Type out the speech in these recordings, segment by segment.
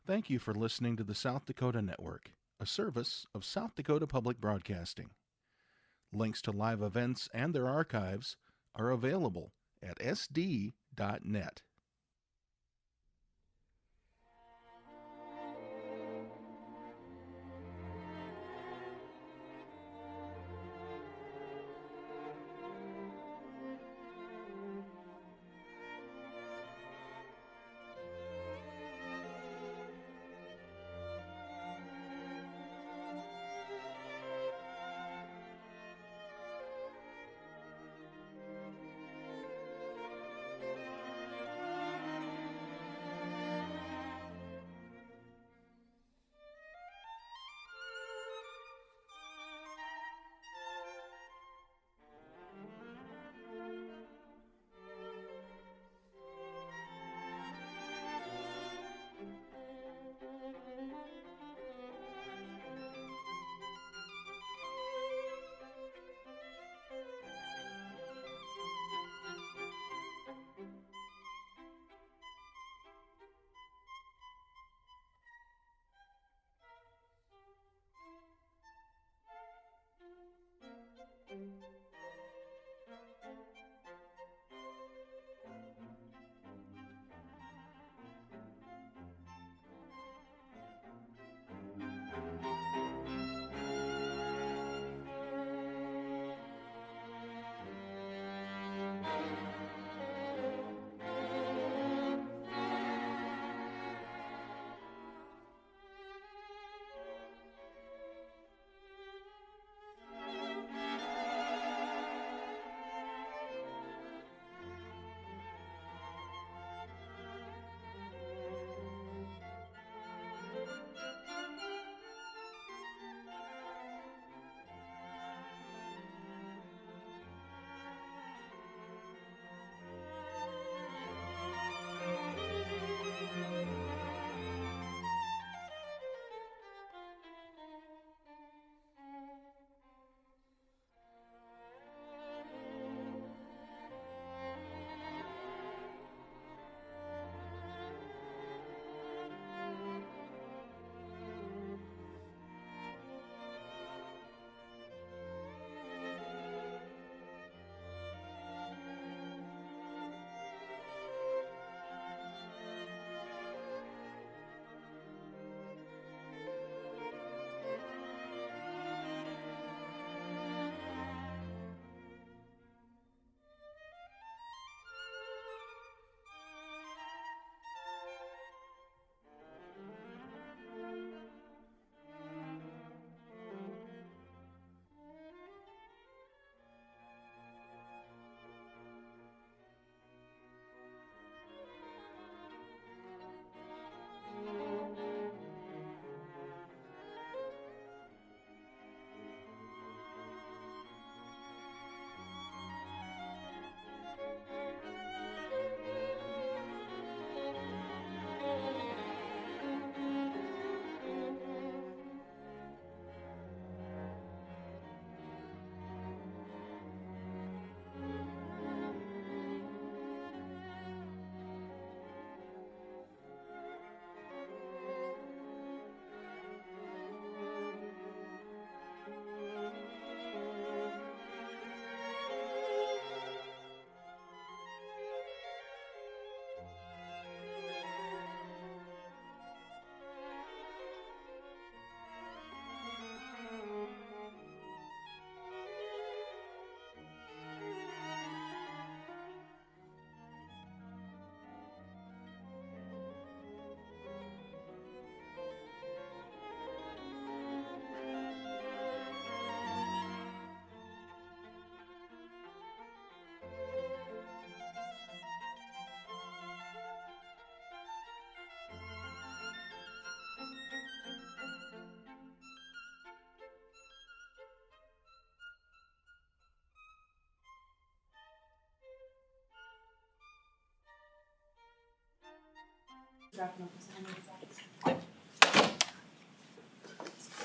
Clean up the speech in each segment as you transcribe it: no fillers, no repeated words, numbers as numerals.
Thank you for listening to the South Dakota Network, a service of South Dakota Public Broadcasting. Links to live events and their archives are available at sd.net.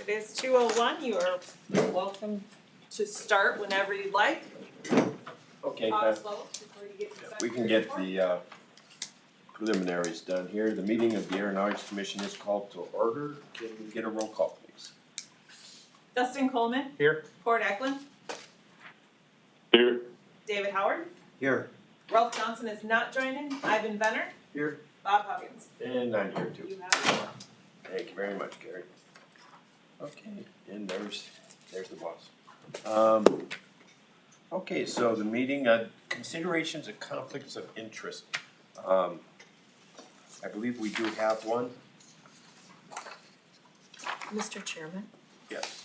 It is 2:01. You are welcome to start whenever you'd like. Okay, Pause vote before you get to we can get the preliminaries done here. The meeting of the Aeronautics Commission is called to order. Can we get a roll call, please? Dustin Coleman, Here. Cord Eklund, Here. David Howard, Here. Ralph Johnson is not joining, Ivan Venner, Here. Bob Huggins. And I'm here too. You have Thank you very much, Gary. Okay, and there's the boss. Okay, so the meeting, considerations of conflicts of interest. I believe we do have one. Mr. Chairman, Yes.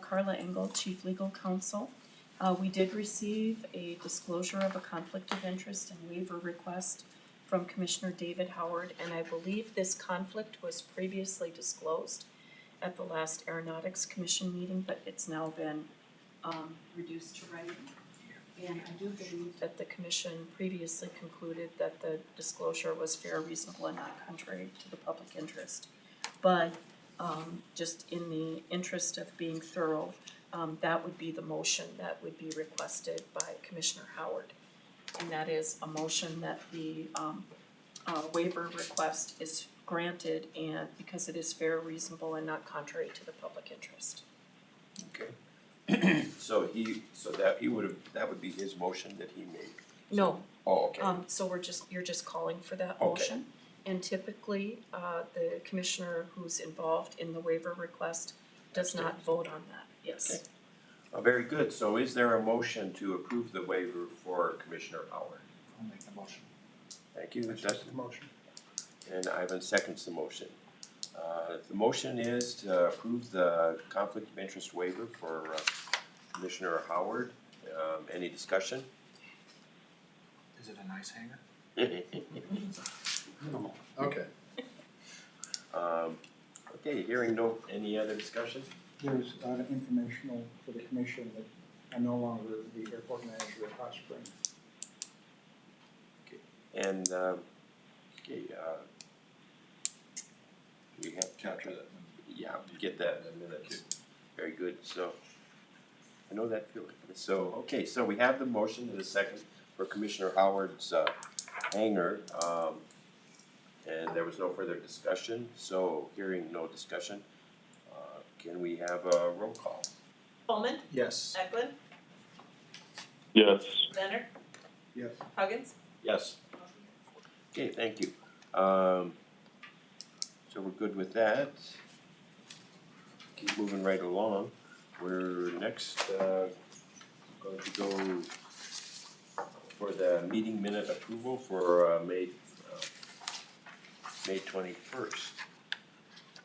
Carla Engel, Chief Legal Counsel. We did receive a disclosure of a conflict of interest and waiver request from Commissioner David Howard, and I believe this conflict was previously disclosed at the last Aeronautics Commission meeting, but it's now been reduced to writing. And I do believe that the commission previously concluded that the disclosure was fair, reasonable, and not contrary to the public interest. But just in the interest of being thorough, that would be the motion that would be requested by Commissioner Howard. And that is a motion that the waiver request is granted and because it is fair, reasonable, and not contrary to the public interest. Okay. So that would be his motion that he made. No, Oh, okay. so you're just calling for that Okay. motion. And typically, the commissioner who's involved in the waiver request does not vote on that, yes. Okay. Very good. So is there a motion to approve the waiver for Commissioner Howard? I'll make the motion. Thank you, Dustin. Motion. And Ivan seconds the motion. The motion is to approve the conflict of interest waiver for Commissioner Howard. Any discussion? Is it a nice hanger? Okay. Okay, hearing any other discussion? There's informational for the commission that I'm no longer the airport manager at Hot Springs. And, we have capture that. Yeah, we get that in a minute. Very good, so, I know that feeling. So, okay, so we have the motion and a second for Commissioner Howard's, hanger, and there was no further discussion, so hearing no discussion, can we have a roll call? Coleman, Yes. Eklund, Yes. Venner, Yes. Huggins. Yes. Okay, thank you. So we're good with that. Keep moving right along. We're next, going to go for the meeting minute approval for, May 21st.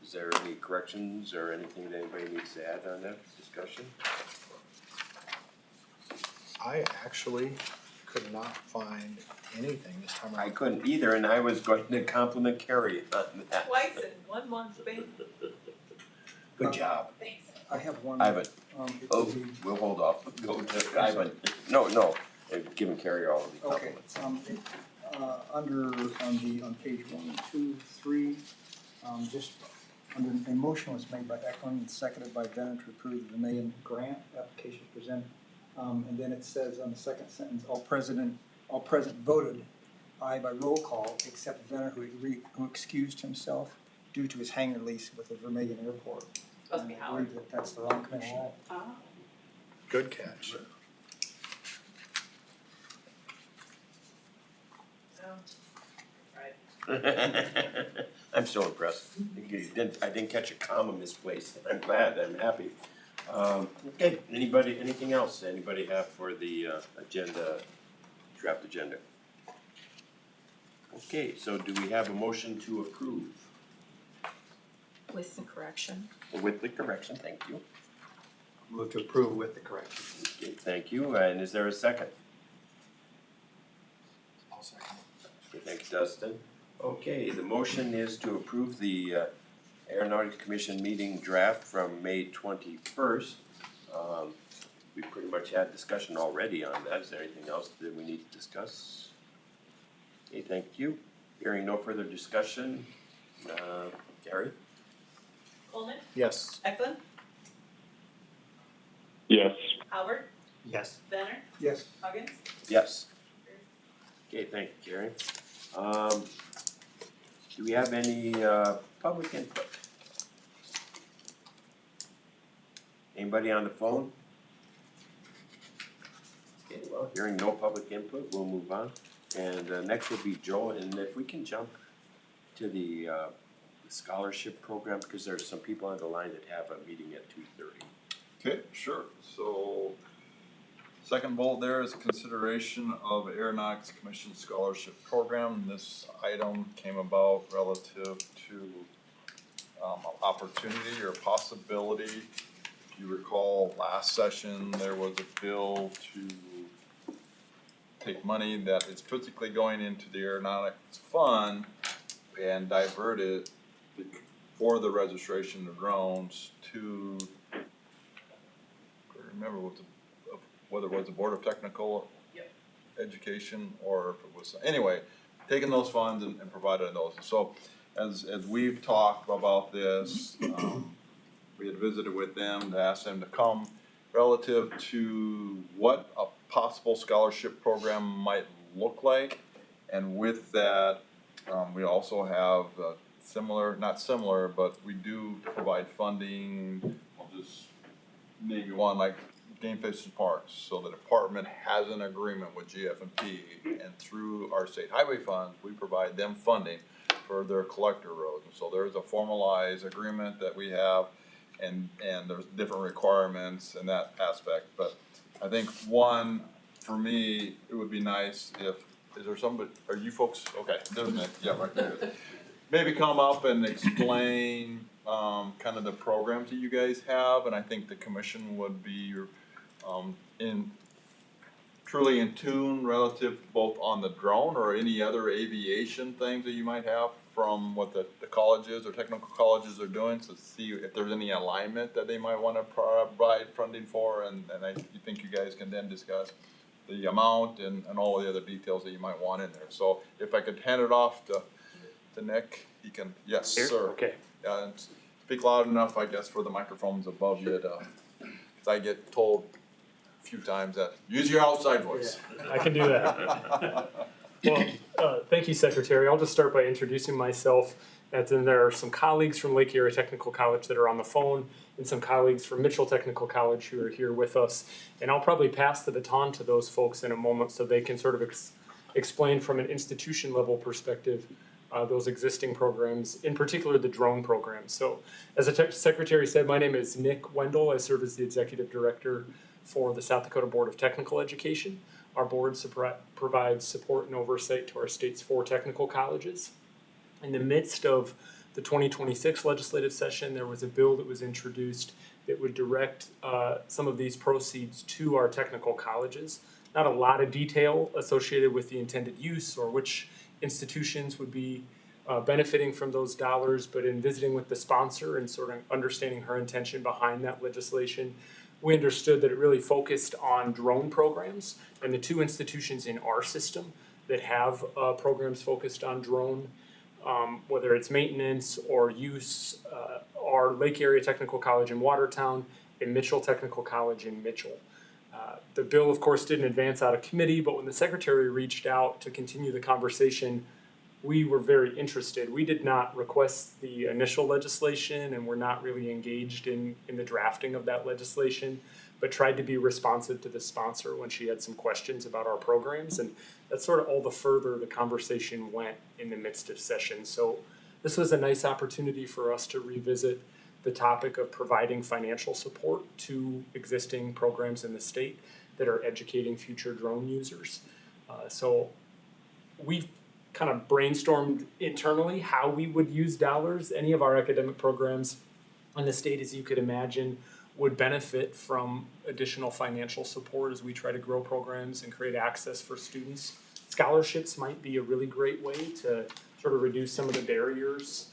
Is there any corrections or anything that anybody needs to add on that discussion? I actually could not find anything this time I around. couldn't either, and I was going to compliment Carrie on that. Twice in 1 month, babe. Good job. Thanks. I have one. Ivan, It oh, would be- we'll hold off, go to Ivan. No, giving Carrie all of the Okay, compliments. on page 1, 2, 3, just under, a motion was made by Eklund and seconded by Venner to approve the Mayan grant application presented. And then it says on the second sentence, all present voted aye by roll call, except Venner who excused himself due to his hangar lease with the Vermillion Airport. Must be And I Howard. believe that that's the wrong commission. Good catch. Right. I'm so impressed. I didn't catch a comma misplaced. I'm glad, I'm happy. Okay, anything else anybody have for the agenda, draft agenda? Okay, so do we have a motion to approve? With the correction. With the correction, thank you. Move to approve with the correction. Okay, thank you, and is there a second? I'll second. Okay, thank you, Dustin. Okay, the motion is to approve the Aeronautics Commission meeting draft from May 21st. We pretty much had discussion already on that. Is there anything else that we need to discuss? Okay, thank you. Hearing no further discussion, Gary? Coleman, Yes. Eklund, Yes. Howard, Yes. Venner, Yes. Huggins. Yes. Okay, thank you, Gary. Do we have any, public input? Anybody on the phone? Okay, well, hearing no public input, we'll move on. And, next will be Joe, and if we can jump to the scholarship program, because there's some people on the line that have a meeting at 2:30. Okay, sure. So, second bullet there is consideration of Aeronautics Commission Scholarship Program. This item came about relative to opportunity or possibility. If you recall, last session, there was a bill to take money that is physically going into the Aeronautics Fund and divert it for the registration of drones to, I don't remember whether it was the Board of Technical Education or if it was, anyway, taking those funds and providing those. So as we've talked about this, we had visited with them to ask them to come relative to what a possible scholarship program might look like. And with that, we also have similar, not similar, but we do provide funding. I'll just name you one, like Game Fish and Parks. So the department has an agreement with GF&P, and through our state highway funds, we provide them funding for their collector roads. And so there's a formalized agreement that we have, and there's different requirements in that aspect. But I think one, for me, it would be nice if, is there somebody, are you folks, okay, there's Nick, yeah, right there. Maybe come up and explain kind of the programs that you guys have, and I think the commission would be truly in tune relative both on the drone or any other aviation things that you might have from what the colleges or technical colleges are doing, so see if there's any alignment that they might want to provide funding for, and I think you guys can then discuss the amount and all the other details that you might want in there. So if I could hand it off to Nick, he can, yes, Here? sir. Okay. And speak loud enough, I guess, for the microphones above you to, cause I get told a few times that, use your outside voice. Yeah, I can do that. Well, thank you, Secretary. I'll just start by introducing myself. And then there are some colleagues from Lake Erie Technical College that are on the phone, and some colleagues from Mitchell Technical College who are here with us. And I'll probably pass the baton to those folks in a moment so they can sort of explain from an institution level perspective those existing programs, in particular the drone program. So as the Secretary said, my name is Nick Wendell. I serve as the Executive Director for the South Dakota Board of Technical Education. Our board provides support and oversight to our state's 4 technical colleges. In the midst of the 2026 legislative session, there was a bill that was introduced that would direct some of these proceeds to our technical colleges. Not a lot of detail associated with the intended use or which institutions would be benefiting from those dollars, but in visiting with the sponsor and sort of understanding her intention behind that legislation, we understood that it really focused on drone programs, and the 2 institutions in our system that have programs focused on drone, whether it's maintenance or use, are Lake Area Technical College in Watertown and Mitchell Technical College in Mitchell. The bill, of course, didn't advance out of committee, but when the Secretary reached out to continue the conversation, we were very interested. We did not request the initial legislation, and we're not really engaged in the drafting of that legislation, but tried to be responsive to the sponsor when she had some questions about our programs. And that's sort of all the further the conversation went in the midst of session. So this was a nice opportunity for us to revisit the topic of providing financial support to existing programs in the state that are educating future drone users. So we've kind of brainstormed internally how we would use dollars. Any of our academic programs in the state, as you could imagine, would benefit from additional financial support as we try to grow programs and create access for students. Scholarships might be a really great way to sort of reduce some of the barriers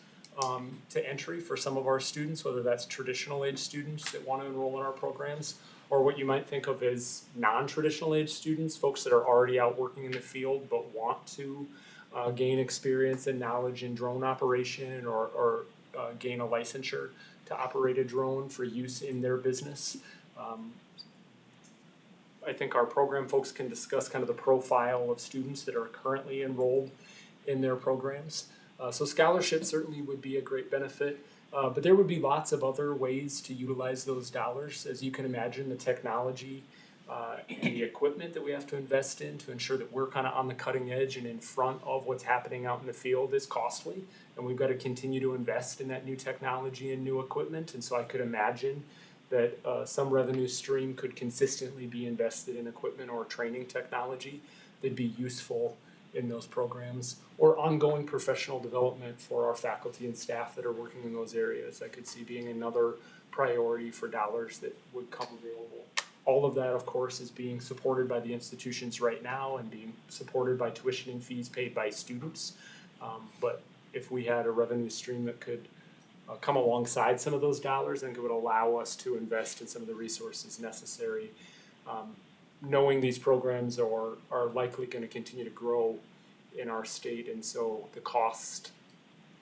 to entry for some of our students, whether that's traditional age students that want to enroll in our programs, or what you might think of as non-traditional age students, folks that are already out working in the field but want to gain experience and knowledge in drone operation or gain a licensure to operate a drone for use in their business. I think our program folks can discuss kind of the profile of students that are currently enrolled in their programs. So scholarships certainly would be a great benefit, but there would be lots of other ways to utilize those dollars. As you can imagine, the technology and the equipment that we have to invest in to ensure that we're kind of on the cutting edge and in front of what's happening out in the field is costly, and we've got to continue to invest in that new technology and new equipment. And so I could imagine that some revenue stream could consistently be invested in equipment or training technology that'd be useful in those programs, or ongoing professional development for our faculty and staff that are working in those areas. I could see being another priority for dollars that would come available. All of that, of course, is being supported by the institutions right now and being supported by tuition and fees paid by students. But if we had a revenue stream that could come alongside some of those dollars, I think it would allow us to invest in some of the resources necessary, knowing these programs are likely going to continue to grow in our state, and so the cost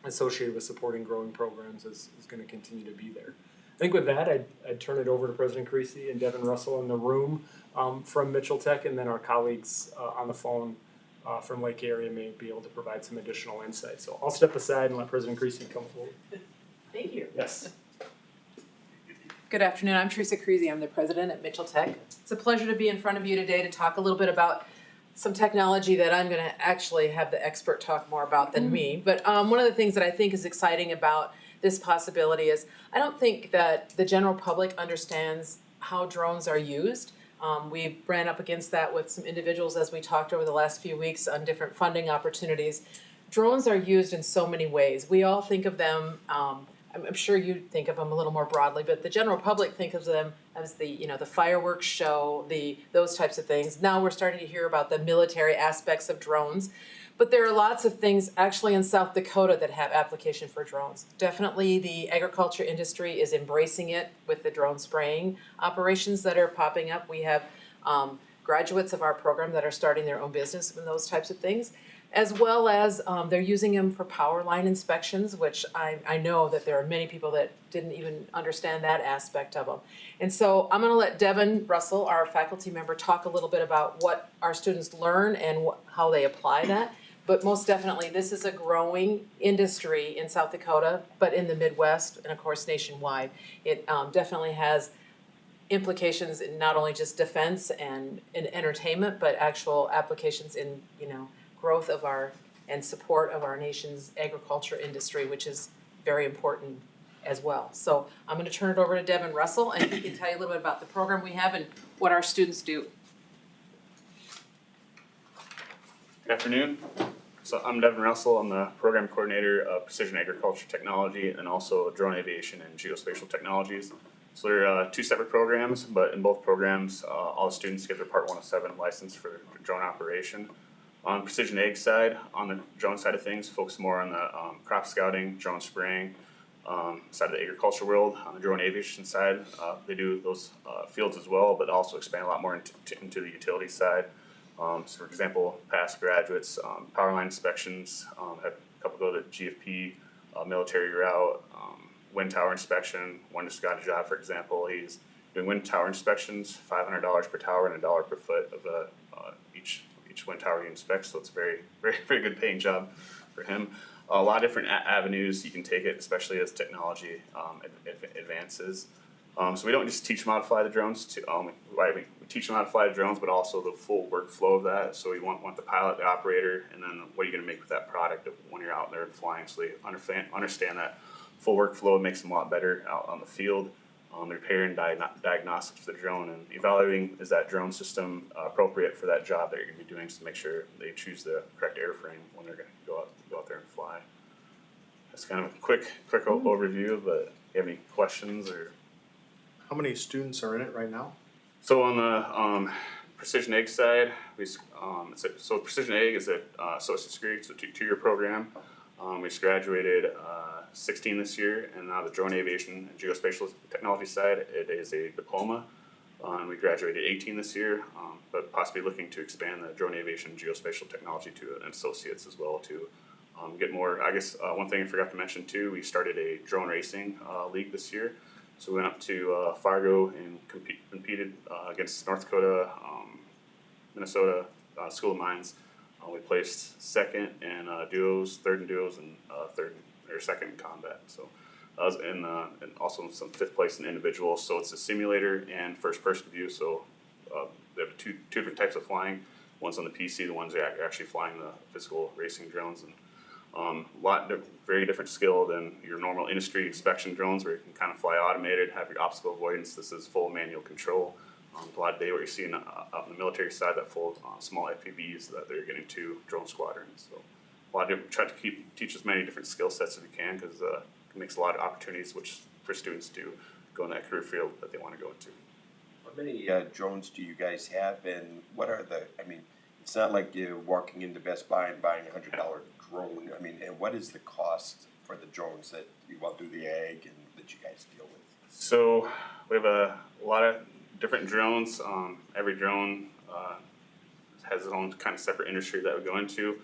associated with supporting growing programs is going to continue to be there. I think with that, I'd turn it over to President Creasy and Devin Russell in the room from Mitchell Tech, and then our colleagues on the phone from Lake Area may be able to provide some additional insight. So I'll step aside and let President Creasy come forward. Thank you. Yes. Good afternoon, I'm Teresa Creasy, I'm the president at Mitchell Tech. It's a pleasure to be in front of you today to talk a little bit about some technology that I'm gonna actually have the expert talk more about than me. But one of the things that I think is exciting about this possibility is I don't think that the general public understands how drones are used. We ran up against that with some individuals as we talked over the last few weeks on different funding opportunities. Drones are used in so many ways. We all think of them, I'm sure you think of them a little more broadly, but the general public think of them as the fireworks show, those types of things. Now we're starting to hear about the military aspects of drones, but there are lots of things actually in South Dakota that have application for drones. Definitely the agriculture industry is embracing it with the drone spraying operations that are popping up. We have graduates of our program that are starting their own business and those types of things, as well as they're using them for power line inspections, which I know that there are many people that didn't even understand that aspect of them. And so I'm gonna let Devin Russell, our faculty member, talk a little bit about what our students learn and how they apply that. But most definitely, this is a growing industry in South Dakota, but in the Midwest and of course nationwide. It definitely has implications in not only just defense and entertainment, but actual applications in, growth of and support of our nation's agriculture industry, which is very important as well. So I'm going to turn it over to Devin Russell, and he can tell you a little bit about the program we have and what our students do. Good afternoon. So I'm Devin Russell. I'm the program coordinator of Precision Agriculture Technology and also Drone Aviation and Geospatial Technologies. So they're two separate programs, but in both programs, all the students get their Part 107 license for drone operation. On Precision Ag side, on the drone side of things, focus more on the crop scouting, drone spraying side of the agriculture world. On the drone aviation side, they do those fields as well, but also expand a lot more into the utility side. So for example, past graduates, power line inspections, had a couple go to GFP, military route, wind tower inspection. One just got a job, for example, he's doing wind tower inspections, $500 per tower and $1 per foot of each wind tower he inspects, so it's a very, very, very good paying job for him. A lot of different avenues you can take it, especially as technology advances. So we don't just teach them how to fly the drones. We teach them how to fly the drones, but also the full workflow of that. So we want the pilot, the operator, and then what are you going to make with that product when you're out there flying. So they understand that full workflow. It makes them a lot better out on the field. Repair and diagnostics for the drone, and evaluating is that drone system appropriate for that job that you're going to be doing, to make sure they choose the correct airframe when they're going to go out there and fly. That's kind of a quick overview, but if you have any questions or? How many students are in it right now? So on the Precision Ag side, so Precision Ag is an associate's degree, it's a two-year program. We just graduated 16 this year, and now the drone aviation and geospatial technology side, it is a diploma. And we graduated 18 this year, but possibly looking to expand the drone aviation and geospatial technology to an associates as well to get more. I guess one thing I forgot to mention too, we started a drone racing league this year. So we went up to Fargo and competed against North Dakota, Minnesota School of Mines We placed second in duos, third in duos, and second in combat. So I was in and also some fifth place in individuals. So it's a simulator and first person view. So they have two different types of flying. One's on the PC, the one's actually flying the physical racing drones, and very different skill than your normal industry inspection drones, where you can kind of fly automated, have your obstacle avoidance. This is full manual control. A lot of day what you're seeing out in the military side, that full small FPVs that they're getting to drone squadrons. So a lot of different, try to teach as many different skill sets as we can, because it makes a lot of opportunities for students to go in that career field that they want to go into. How many drones do you guys have, and what are I mean, it's not like you're walking into Best Buy and buying $100 drone. I mean, and what is the cost for the drones that you want to do the ag and that you guys deal with? So we have a lot of different drones. Every drone has its own kind of separate industry that we go into.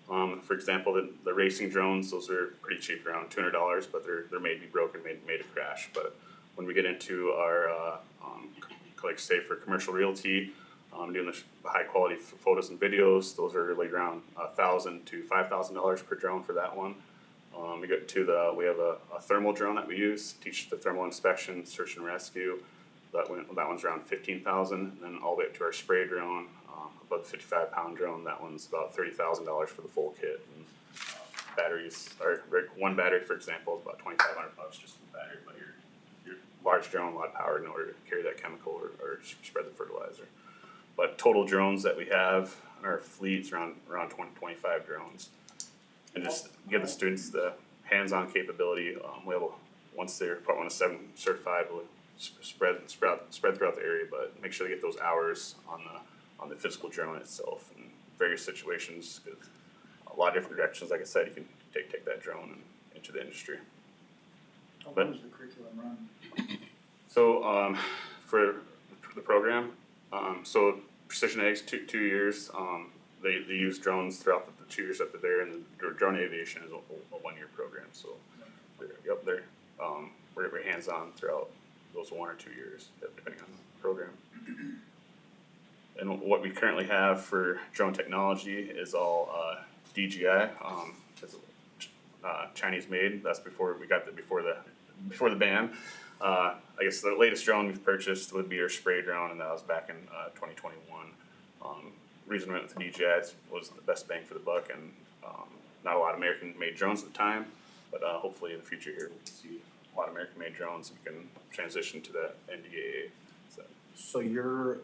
For example, the racing drones, those are pretty cheap, around $200, but they're made to be broken, made to crash. But when we get into our like say for commercial realty, doing the high quality photos and videos, those are like around $1,000 to $5,000 per drone for that one. We get to we have a thermal drone that we use, teach the thermal inspection, search and rescue. That one's around $15,000, and then all the way up to our spray drone, about the 55-pound drone. That one's about $30,000 for the full kit. And, batteries, or one battery, for example, is about $2,500 just for the battery. But your large drone, a lot of power in order to carry that chemical or spread the fertilizer. But total drones that we have in our fleet's around 25 drones, and just give the students the hands-on capability. Once they're Part 107 certified, we'll spread throughout the area, but make sure they get those hours on the physical drone itself in various situations, because a lot of different directions. Like I said, you can take that drone into the industry. How long does the curriculum run? So for the program, so Precision Eggs 2 years. They use drones throughout the 2 years that they're there, and the drone aviation is a 1-year program. So we're hands-on throughout those 1 or 2 years, depending on the program. And what we currently have for drone technology is all DJI. It's Chinese made. That's before the ban. I guess the latest drone we've purchased would be our spray drone, and that was back in 2021. Reason we went with the DJI was the best bang for the buck, and not a lot of American-made drones at the time, but hopefully in the future here we'll see a lot of American-made drones, and we can transition to the NDAA. So your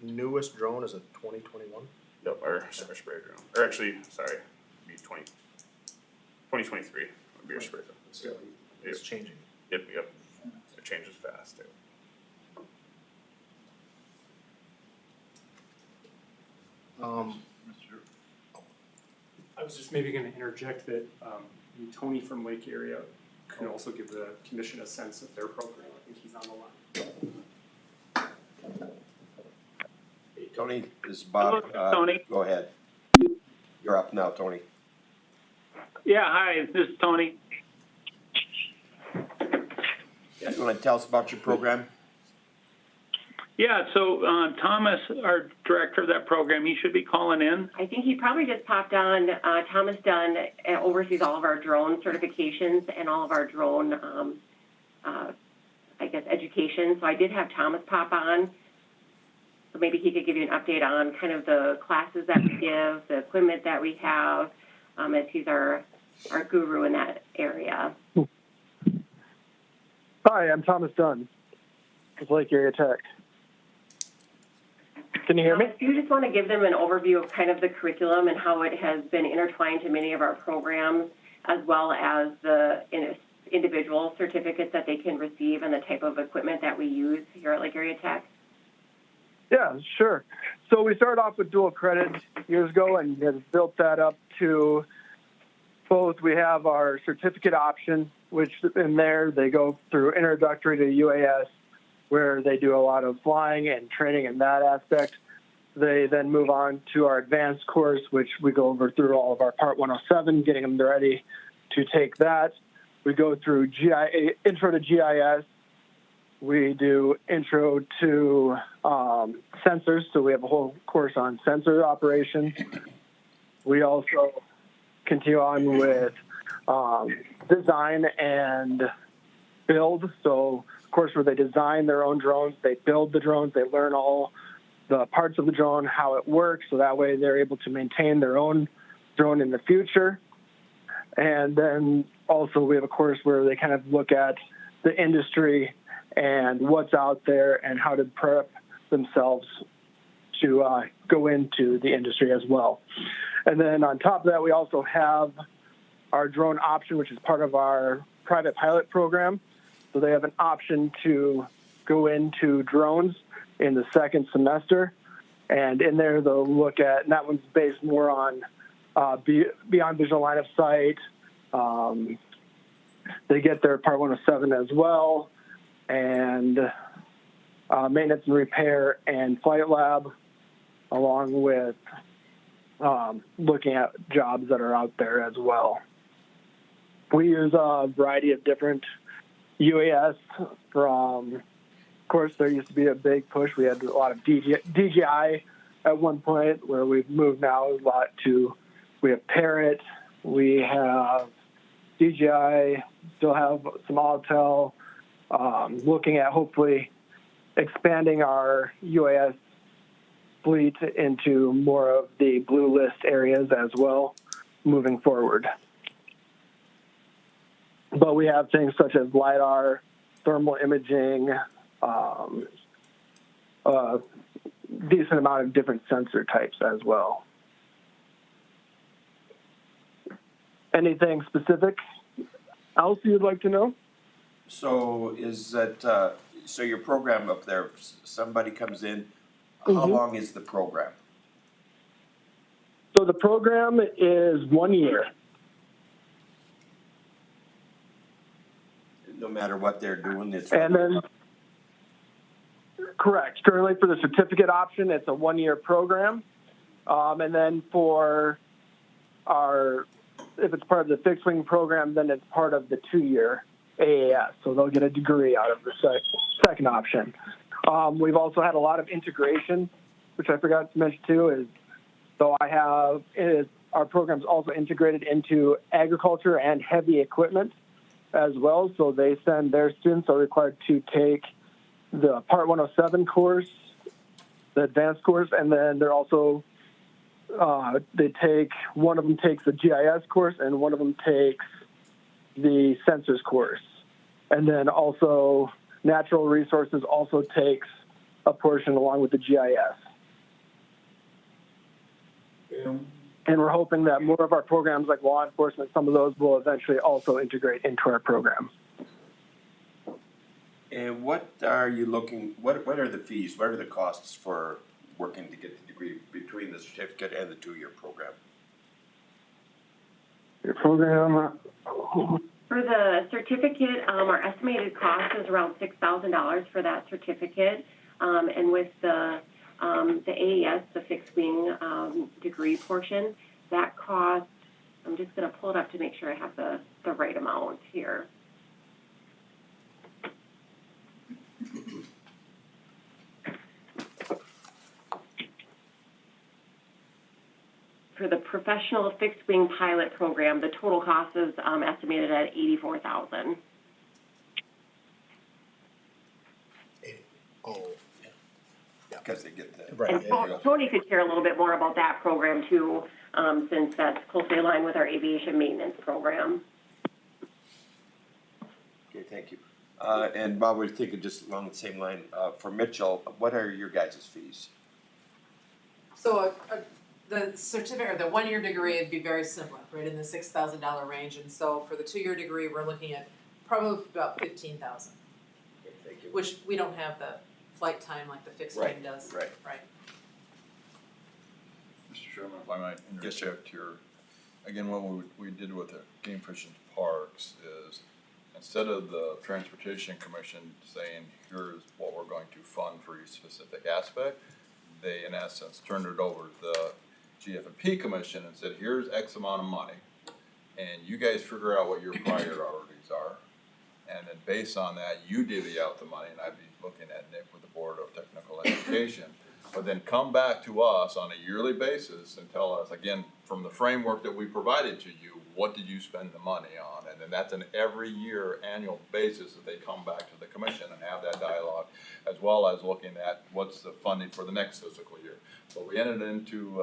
newest drone is a 2021? Yep, our spray drone. Or actually, sorry, it'd be 2023 would be our spray drone. So it's changing. Yep. It changes fast too. I was just maybe gonna interject that, Tony from Lake Area can also give the commission a sense of their program. I think he's on the line. Tony, this is Bob. Hello, Tony. Go ahead. You're up now, Tony. Yeah, hi, this is Tony. Yeah, you want to tell us about your program? Yeah, so Thomas, our director of that program, he should be calling in. I think he probably just popped on. Thomas Dunn oversees all of our drone certifications and all of our drone, education. So I did have Thomas pop on. So maybe he could give you an update on kind of the classes that we give, the equipment that we have, as he's our guru in that area. Hi, I'm Thomas Dunn with Lake Area Tech. Can you hear me? Do you just want to give them an overview of kind of the curriculum and how it has been intertwined to many of our programs, as well as the individual certificates that they can receive and the type of equipment that we use here at Lake Area Tech? Yeah, sure. So we started off with dual credit years ago and have built that up to both. We have our certificate option, which in there they go through introductory to UAS, where they do a lot of flying and training in that aspect. They then move on to our advanced course, which we go over through all of our Part 107, getting them ready to take that. We go through intro to GIS, We do intro to sensors, so we have a whole course on sensor operation. We also continue on with design and build. So, of course, where they design their own drones, they build the drones, they learn all the parts of the drone, how it works, so that way they're able to maintain their own drone in the future. And then also we have a course where they kind of look at the industry and what's out there and how to prep themselves to go into the industry as well. And then on top of that, we also have our drone option, which is part of our private pilot program. So they have an option to go into drones in the second semester. And in there, they'll look at, and that one's based more on beyond visual line of sight. They get their Part 107 as well, and maintenance and repair and flight lab, along with looking at jobs that are out there as well. We use a variety of different UAS from, of course, there used to be a big push. We had a lot of DJI at one point, where we've moved now a lot to, we have Parrot, we have DJI, still have some Autel, looking at hopefully expanding our UAS fleet into more of the blue list areas as well moving forward. But we have things such as LiDAR, thermal imaging, a decent amount of different sensor types as well. Anything specific else you'd like to know? So is that, so your program up there, somebody comes in, how long is the program? So the program is 1 year. No matter what they're doing, it's. And then, correct. Currently for the certificate option, it's a 1 year program. And then for our, if it's part of the fixed wing program, then it's part of the 2 year AAS. So they'll get a degree out of the second option. We've also had a lot of integration, which I forgot to mention too, is, so I have, our program's also integrated into agriculture and heavy equipment as well. So they send their students are required to take the Part 107 course, the advanced course, and then they're also, they take, one of them takes the GIS course and one of them takes the sensors course. And then also natural resources also takes a portion along with the GIS. And we're hoping that more of our programs like law enforcement, some of those will eventually also integrate into our program. And what are you looking, what are the fees, what are the costs for working to get the degree between the certificate and the 2 year program? Your program? For the certificate, our estimated cost is around $6,000 for that certificate. And with the AES, the fixed wing degree portion, that cost, I'm just going to pull it up to make sure I have the right amount here. For the professional fixed wing pilot program, the total cost is estimated at $84,000. Oh, Because they get the. right. And Tony could share a little bit more about that program too, since that's closely aligned with our aviation maintenance program. Okay, thank you. And Bob, we're thinking just along the same line, for Mitchell, what are your guys' fees? So the certificate, or the 1 year degree would be very similar, right in the $6,000 range, and so for the 2 year degree, we're looking at probably about $15,000. Okay, thank you. Which we don't have the flight time like the fixed wing does. Right. Mr. Chairman, if I might interject here, again, what we did with the Game Fish and Parks is, instead of the Transportation Commission saying, here's what we're going to fund for each specific aspect, they in essence turned it over to the GF&P Commission and said, here's X amount of money, and you guys figure out what your priorities are, and then based on that, you divvy out the money, and I'd be looking at Nick with the Board of Technical Education. But then come back to us on a yearly basis and tell us, again, from the framework that we provided to you, what did you spend the money on? And then that's an every year annual basis that they come back to the commission and have that dialogue, as well as looking at what's the funding for the next fiscal year. So we entered into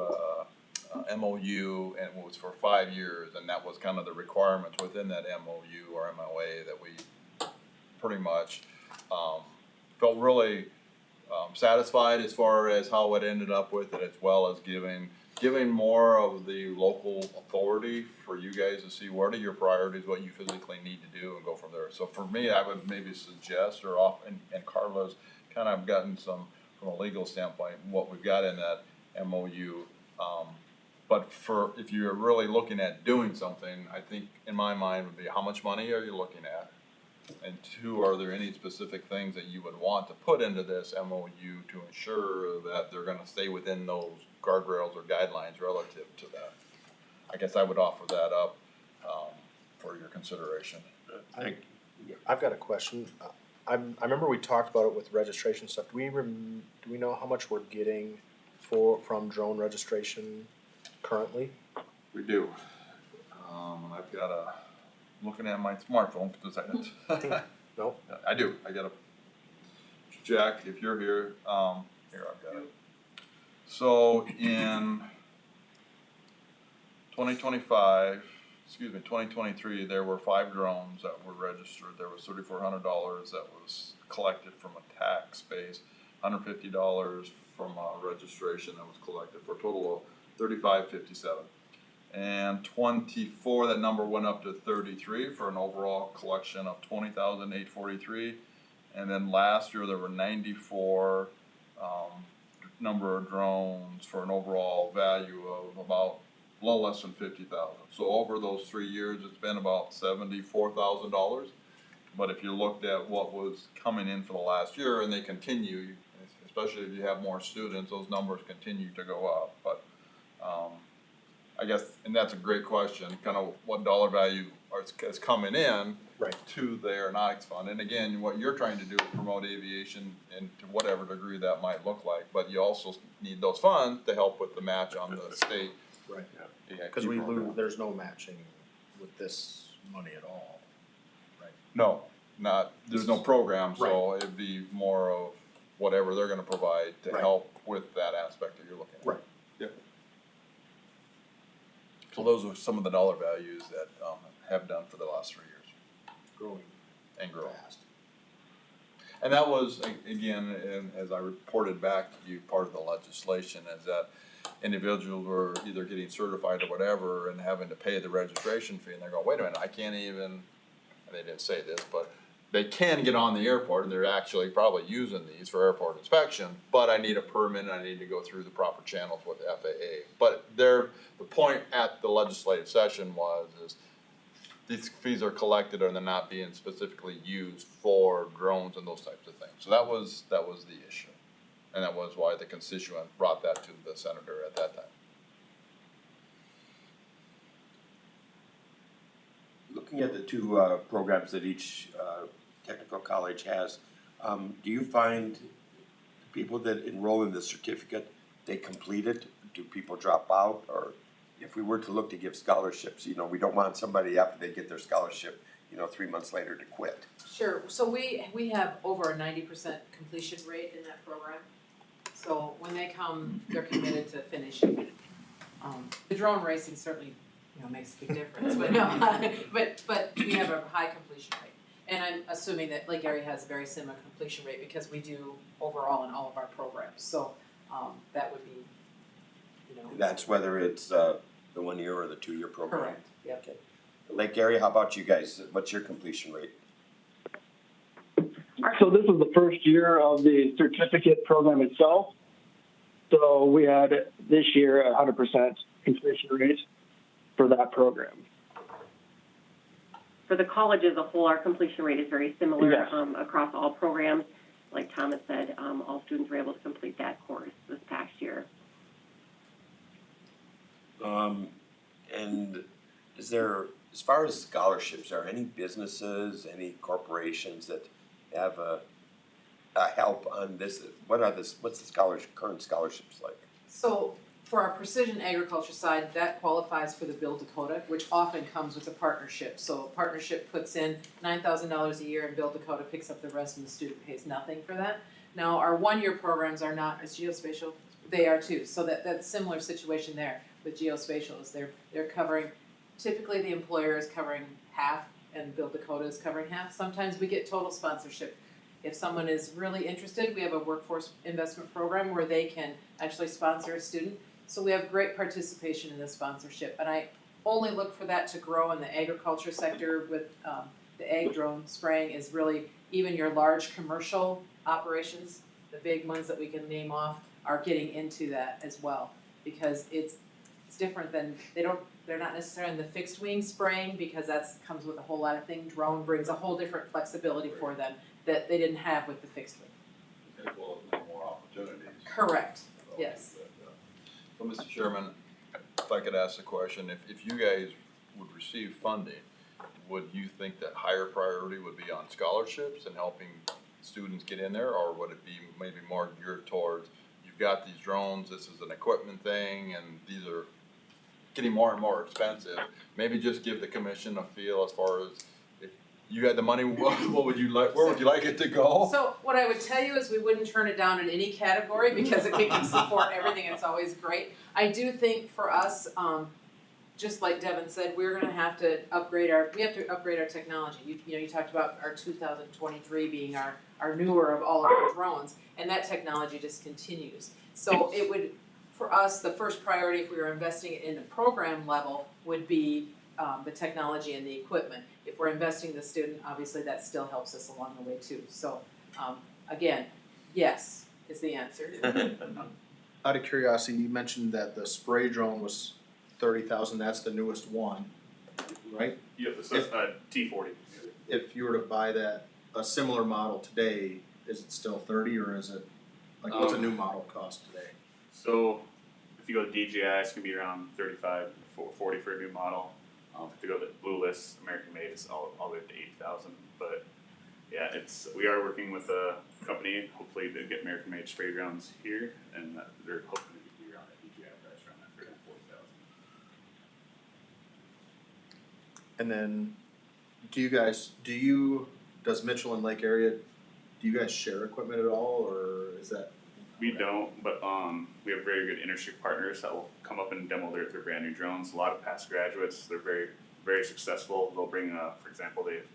MOU, and it was for 5 years, and that was kind of the requirements within that MOU or MOA that we pretty much felt really satisfied as far as how it ended up with it, as well as giving more of the local authority for you guys to see what are your priorities, what you physically need to do, and go from there. So for me, I would maybe suggest, or off, and Carla's kind of gotten some, from a legal standpoint, what we've got in that MOU. But if you're really looking at doing something, I think in my mind would be, how much money are you looking at? And two, are there any specific things that you would want to put into this MOU to ensure that they're gonna stay within those guardrails or guidelines relative to that? I guess I would offer that up, for your consideration. I've got a question. I remember we talked about it with registration stuff. Do we know how much we're getting from drone registration currently? We do. I've got looking at my smartphone, because I No? I do, I got Jack, if you're here, here, I've got it. So in 2023, there were 5 drones that were registered. There was $3,400 that was collected from a tax base, $150 from a registration that was collected, for a total of $3,557. And 24, that number went up to 33 for an overall collection of $20,843. And then last year there were 94 number of drones for an overall value of about a little less than $50,000. So over those 3 years, it's been about $74,000. But if you looked at what was coming in for the last year, and they continue, especially if you have more students, those numbers continue to go up. But I guess, and that's a great question, kind of what dollar value is coming in to the aeronautics fund. And again, what you're trying to do is promote aviation, and to whatever degree that might look like, but you also need those funds to help with the match on the state. Right. Because there's no matching with this money at all, right? No, there's no program, so it'd be more of whatever they're gonna provide to help with that aspect that you're looking at. Right. Yep. So those are some of the dollar values that have done for the last 3 years. Growing. And growing. And that was, again, and as I reported back to you, part of the legislation is that individuals were either getting certified or whatever and having to pay the registration fee, and they're going, wait a minute, I can't even, and they didn't say this, but they can get on the airport, and they're actually probably using these for airport inspection, but I need a permit, and I need to go through the proper channels with the FAA. But the point at the legislative session is these fees are collected and they're not being specifically used for drones and those types of things. So that was the issue. And that was why the constituent brought that to the senator at that time. Looking at the 2 programs that each technical college has, do you find people that enroll in the certificate, they complete it? Do people drop out? Or if we were to look to give scholarships, we don't want somebody after they get their scholarship, 3 months later to quit. Sure, so we have over a 90% completion rate in that program. So when they come, they're committed to finishing. The drone racing certainly, makes a big difference, but no, but we have a high completion rate. And I'm assuming that Lake Erie has a very similar completion rate because we do overall in all of our programs. So that would be, That's whether it's the 1 year or the 2 year program? correct, yep. Okay. Lake Erie, how about you guys? What's your completion rate? So this is the first year of the certificate program itself. So we had this year 100% completion rate for that program. For the college as a whole, our completion rate is very similar Yes. Across all programs. Like Thomas said, all students were able to complete that course this past year. And is there as far as scholarships, are any businesses, any corporations that have a help on this? What's the current scholarships like? So for our precision agriculture side, that qualifies for the Build Dakota, which often comes with a partnership. So a partnership puts in $9,000 a year and Build Dakota picks up the rest and the student pays nothing for that. Now, our one-year programs are not as geospatial, they are too. So that's similar situation there with geospatial is they're covering, typically the employer is covering half and Build Dakota is covering half. Sometimes we get total sponsorship. If someone is really interested, we have a workforce investment program where they can actually sponsor a student. So we have great participation in the sponsorship. And I only look for that to grow in the agriculture sector with the ag drone spraying is really even your large commercial operations, the big ones that we can name off, are getting into that as well. Because it's different than, they're not necessarily in the fixed wing spraying because that comes with a whole lot of things. Drone brings a whole different flexibility for them that they didn't have with the fixed wing. It will have more opportunities. Correct, yes. So, Mr. Chairman, if I could ask a question, if you guys would receive funding, would you think that higher priority would be on scholarships and helping students get in there, or would it be maybe more geared towards, you've got these drones, this is an equipment thing, and these are getting more and more expensive, maybe just give the commission a feel as far as, if you had the money, what would you like, where would you like it to go? So what I would tell you is we wouldn't turn it down in any category because we can support everything, it's always great. I do think for us, just like Devin said, we're gonna have to upgrade our technology. You talked about our 2023 being our newer of all of our drones, and that technology just continues. So it would, for us, the first priority if we were investing in the program level would be the technology and the equipment. If we're investing in the student, obviously that still helps us along the way too. So again, yes is the answer. Out of curiosity, you mentioned that the spray drone was 30,000, that's the newest one, right? Yeah, so it's T40. If you were to buy that, a similar model today, is it still 30 or is it, like what's a new model cost today? So if you go to DJI, it's gonna be around 35, 40 for a new model. If you go to Blue List, American Made, it's all the way up to 80,000. But yeah, we are working with a company, hopefully to get American Made spray grounds here, and they're hoping to be around that DJI price, around that 30,000 to 40,000. And then, does Mitchell and Lake area, do you guys share equipment at all, or is that? We don't, but we have very good internship partners that will come up and demo their brand new drones. A lot of past graduates, they're very, very successful. They'll bring, for example, they have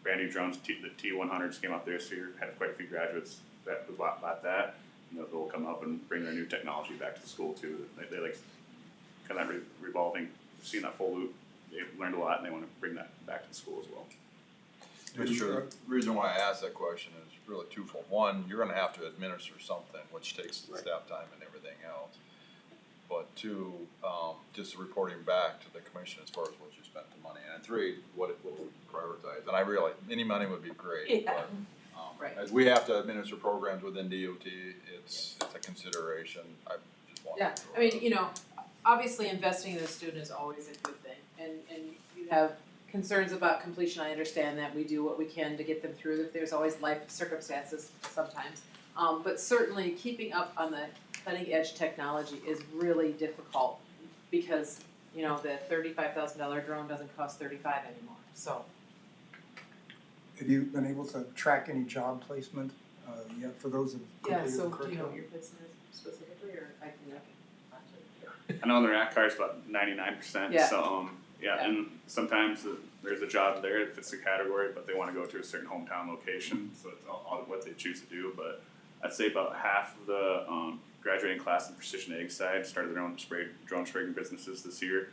brand new drones. The T100s came up this year, had quite a few graduates that bought that. They'll come up and bring their new technology back to the school too. They like kind of revolving, seeing that full loop. They've learned a lot and they want to bring that back to the school as well. The reason why I asked that question is really twofold. One, you're gonna have to administer something, which takes staff time and everything else. But two, just reporting back to the commission as far as what you spent the money. And three, what we prioritize. And I realize any money would be great, but as we have to administer programs within DOT, it's a consideration. I just want to. I mean, obviously investing in a student is always a good thing, and you have concerns about completion, I understand that, we do what we can to get them through, if there's always life circumstances sometimes. But certainly keeping up on the cutting edge technology is really difficult because, the $35,000 drone doesn't cost $35 anymore, so. Have you been able to track any job placement yet for those who completed the curriculum? Do you know what your business specifically, or I can I know the rack car is about 99%. Yeah. So and sometimes there's a job there that fits the category, but they want to go to a certain hometown location, so it's all what they choose to do. But I'd say about half of the graduating class in the precision ag side started their own drone spraying businesses this year.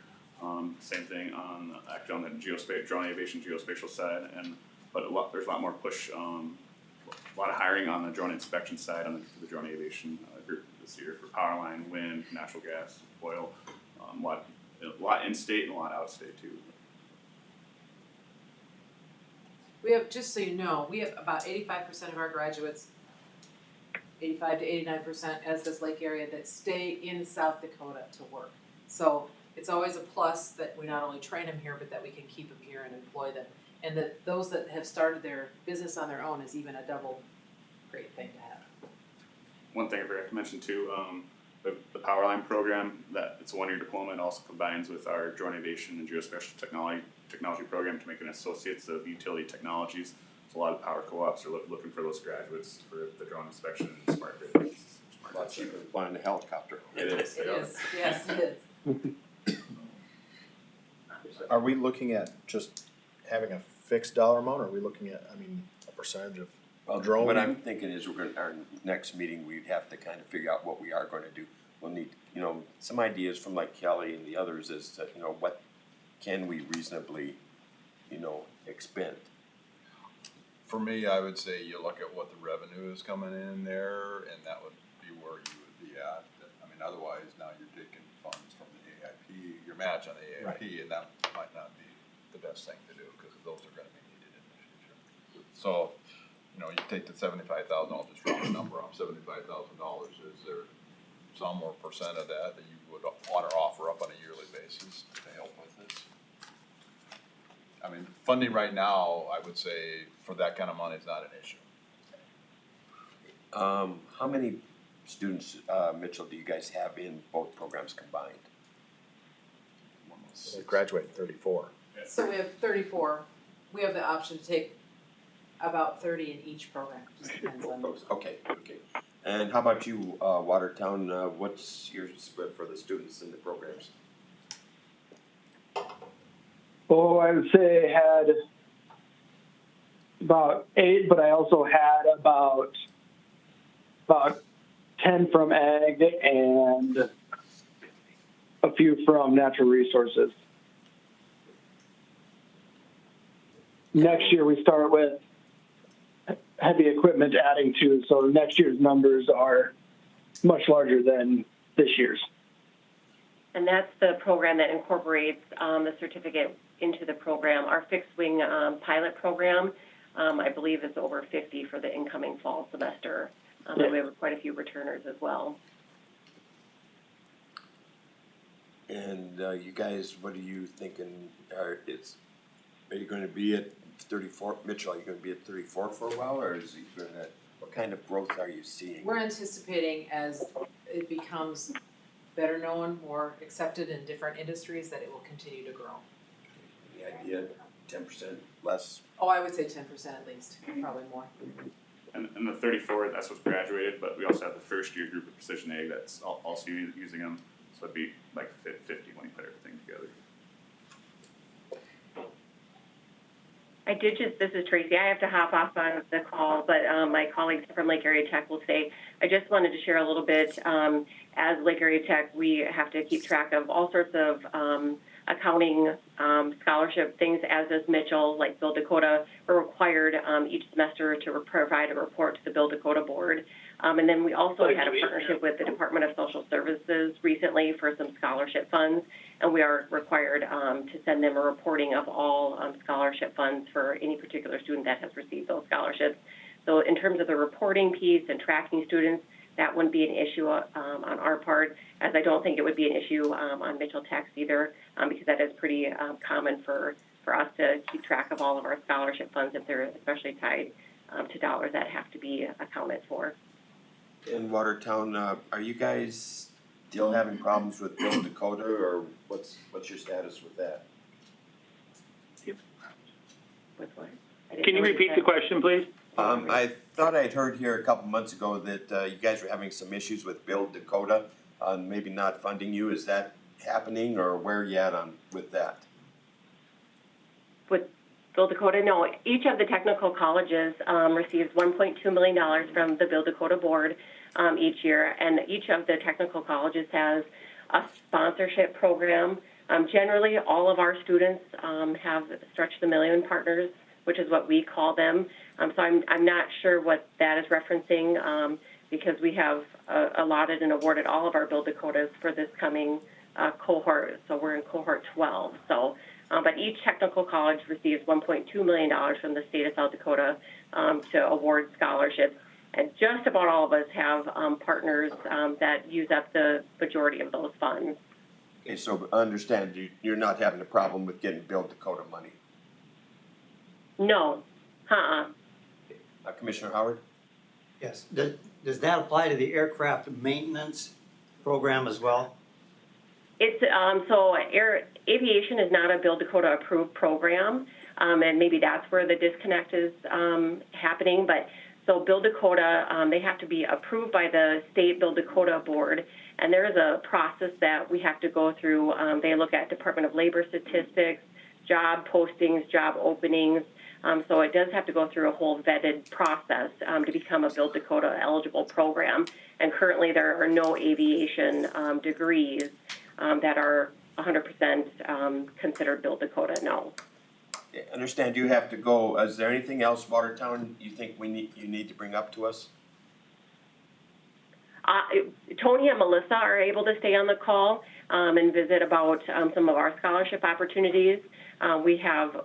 Same thing on the drone aviation geospatial side, but there's a lot more push, a lot of hiring on the drone inspection side on the drone aviation group this year for power line, wind, natural gas, oil, a lot in state and a lot out of state too. We have, just so you know, we have about 85% of our graduates, 85 to 89%, as does Lake area, that stay in South Dakota to work. So it's always a plus that we not only train them here, but that we can keep them here and employ them. And that those that have started their business on their own is even a double great thing to have. One thing I forgot to mention too, the Powerline program, that it's a 1-year diploma, and also combines with our Drone Aviation and Geospatial Technology program to make an Associates of Utility Technologies. So a lot of power co-ops are looking for those graduates for the drone inspection and smart grid. A lot cheaper than flying a helicopter. It is. It is, yes, it is. Are we looking at just having a fixed dollar amount, or are we looking at, a percentage of Well, drone? what I'm thinking is our next meeting, we'd have to kind of figure out what we are gonna do. We'll need, some ideas from like Kelly and the others as to, what can we reasonably, expend. For me, I would say you look at what the revenue is coming in there, and that would be where you would be at. I mean, otherwise, now you're taking funds from the AIP, your match on the AIP, and that might not be the best thing to do, because those are gonna be needed in the future. So, you take the $75,000, I'll just round the number up, $75,000, is there some or percent of that you would wanna offer up on a yearly basis to help with this? I mean, funding right now, I would say, for that kind of money is not an issue. How many students, Mitchell, do you guys have in both programs combined? They graduate in 34. So we have 34, we have the option to take about 30 in each program, just depends on. Okay. And how about you, Watertown, what's your split for the students in the programs? Oh, I would say I had about 8, but I also had about 10 from ag and a few from natural resources. Next year we start with heavy equipment adding to, so next year's numbers are much larger than this year's. And that's the program that incorporates the certificate into the program. Our fixed wing pilot program, I believe, is over 50 for the incoming fall semester. And we have quite a few returners as well. And you guys, what are you thinking? Are you going to be at 34, Mitchell? Are you going to be at 34 for a while, or is he going to? What kind of growth are you seeing? We're anticipating as it becomes better known, more accepted in different industries, that it will continue to grow. The idea, 10% less. Oh, I would say 10% at least, probably more. And the 34, that's what's graduated, but we also have the first year group of Precision Ag that's also using them. So it'd be like 50 when you put everything together. This is Tracy, I have to hop off on the call, but my colleagues from Lake Area Tech will say, I just wanted to share a little bit. As Lake Area Tech, we have to keep track of all sorts of accounting, scholarship things, as is Mitchell, like Build Dakota. We're required each semester to provide a report to the Build Dakota board. And then we also had a partnership with the Department of Social Services recently for some scholarship funds, and we are required to send them a reporting of all scholarship funds for any particular student that has received those scholarships. So in terms of the reporting piece and tracking students, that wouldn't be an issue on our part, as I don't think it would be an issue on Mitchell Tech's either, because that is pretty common for us to keep track of all of our scholarship funds if they're especially tied to dollars that have to be accounted for. In Watertown, are you guys still having problems with Build Dakota, or what's your status with that? With what? Can you repeat the question, please? I thought I'd heard here a couple months ago that you guys were having some issues with Build Dakota on maybe not funding you. Is that happening, or where are you at with that? With Build Dakota, no. Each of the technical colleges receives $1.2 million from the Build Dakota board each year, and each of the technical colleges has a sponsorship program. Generally, all of our students have Stretch the Million partners, which is what we call them. So I'm not sure what that is referencing, because we have allotted and awarded all of our Build Dakotas for this coming cohort. So we're in cohort 12. So, but each technical college receives $1.2 million from the state of South Dakota to award scholarships. And just about all of us have partners that use up the majority of those funds. Okay, so understand, you're not having a problem with getting Build Dakota money. No, Commissioner Howard? Yes, does that apply to the aircraft maintenance program as well? It's, so aviation is not a Build Dakota approved program, and maybe that's where the disconnect is, happening, but so Build Dakota, they have to be approved by the state Build Dakota board, and there is a process that we have to go through. They look at Department of Labor statistics, job postings, job openings, so it does have to go through a whole vetted process to become a Build Dakota eligible program. And currently there are no aviation degrees that are 100% considered Build Dakota, no. I understand you have to go. Is there anything else, Watertown, you think you need to bring up to us? Tony and Melissa are able to stay on the call and visit about some of our scholarship opportunities. We have,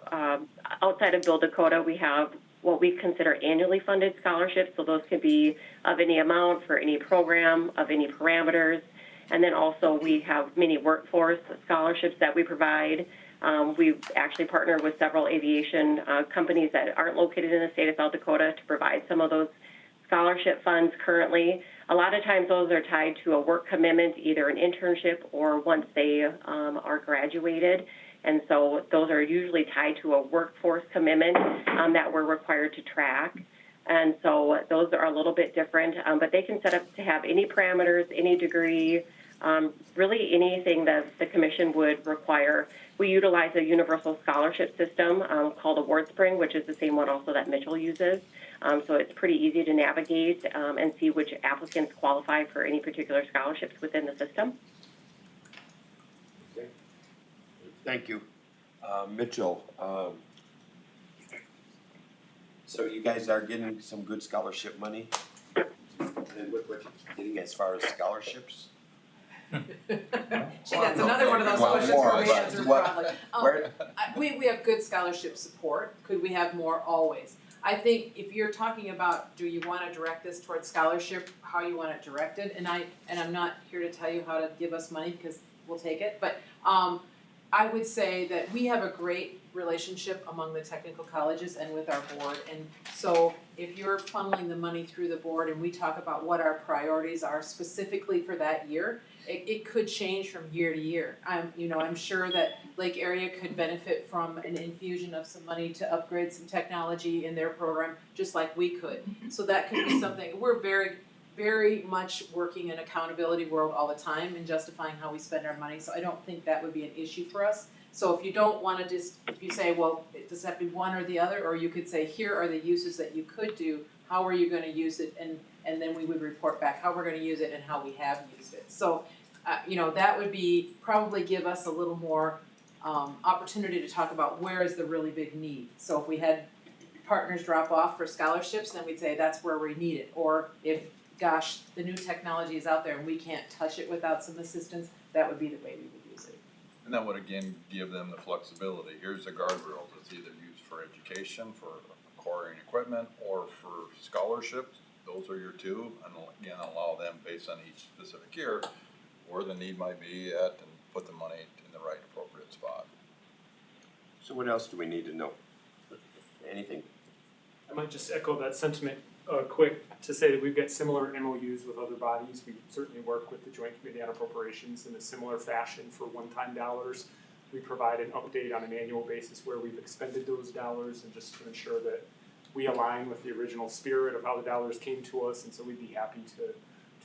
outside of Build Dakota, we have what we consider annually funded scholarships, so those could be of any amount for any program, of any parameters. And then also we have many workforce scholarships that we provide. We've actually partnered with several aviation companies that aren't located in the state of South Dakota to provide some of those scholarship funds currently. A lot of times those are tied to a work commitment, either an internship or once they are graduated. And so those are usually tied to a workforce commitment that we're required to track. And so those are a little bit different, but they can set up to have any parameters, any degree, really anything that the commission would require. We utilize a universal scholarship system called AwardSpring, which is the same one also that Mitchell uses. So it's pretty easy to navigate and see which applicants qualify for any particular scholarships within the system. Okay. Thank you. Mitchell, so you guys are getting some good scholarship money? And what you're getting as far as scholarships? Gee, that's another one of those questions where we answer probably. We have good scholarship support. Could we have more? Always. I think if you're talking about, do you want to direct this towards scholarship, how you want it directed, and I'm not here to tell you how to give us money because we'll take it, but I would say that we have a great relationship among the technical colleges and with our board, and so if you're funneling the money through the board and we talk about what our priorities are specifically for that year, it could change from year to year. I'm sure that Lake Area could benefit from an infusion of some money to upgrade some technology in their program, just like we could. So that could be something. We're very, very much working in accountability world all the time and justifying how we spend our money. So I don't think that would be an issue for us. So if you don't want to if you say, well, does that be one or the other, or you could say, here are the uses that you could do. How are you going to use it? And then we would report back how we're going to use it and how we have used it. So, that would be probably give us a little more opportunity to talk about where is the really big need. So if we had partners drop off for scholarships, then we'd say that's where we need it. Or if, gosh, the new technology is out there and we can't touch it without some assistance, that would be the way we would use it. And that would again give them the flexibility. Here's the guardrails. It's either used for education, for acquiring equipment, or for scholarships. Those are your two, and again, allow them based on each specific year where the need might be at and put the money in the right appropriate spot. So what else do we need to know? Anything? I might just echo that sentiment quick to say that we've got similar MOUs with other bodies. We certainly work with the Joint Committee on Appropriations in a similar fashion for one-time dollars. We provide an update on an annual basis where we've expended those dollars and just to ensure that we align with the original spirit of how the dollars came to us, and so we'd be happy to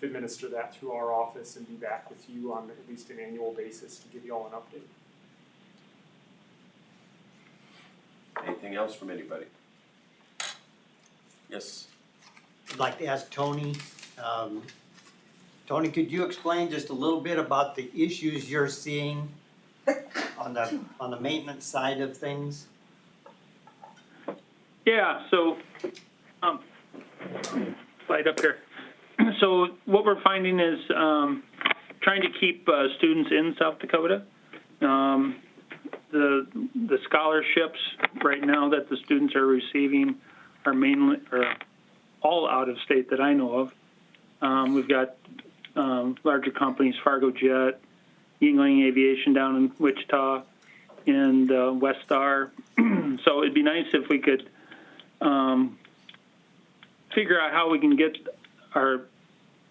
administer that through our office and be back with you on at least an annual basis to give you all an update. Anything else from anybody? Yes. I'd like to ask Tony. Tony, could you explain just a little bit about the issues you're seeing on the maintenance side of things? Yeah, so, slide up here. So what we're finding is trying to keep students in South Dakota. The scholarships right now that the students are receiving are mainly, or all out of state that I know of. We've got larger companies, Fargo Jet, Yingling Aviation down in Wichita and Westar. So it'd be nice if we could figure out how we can get our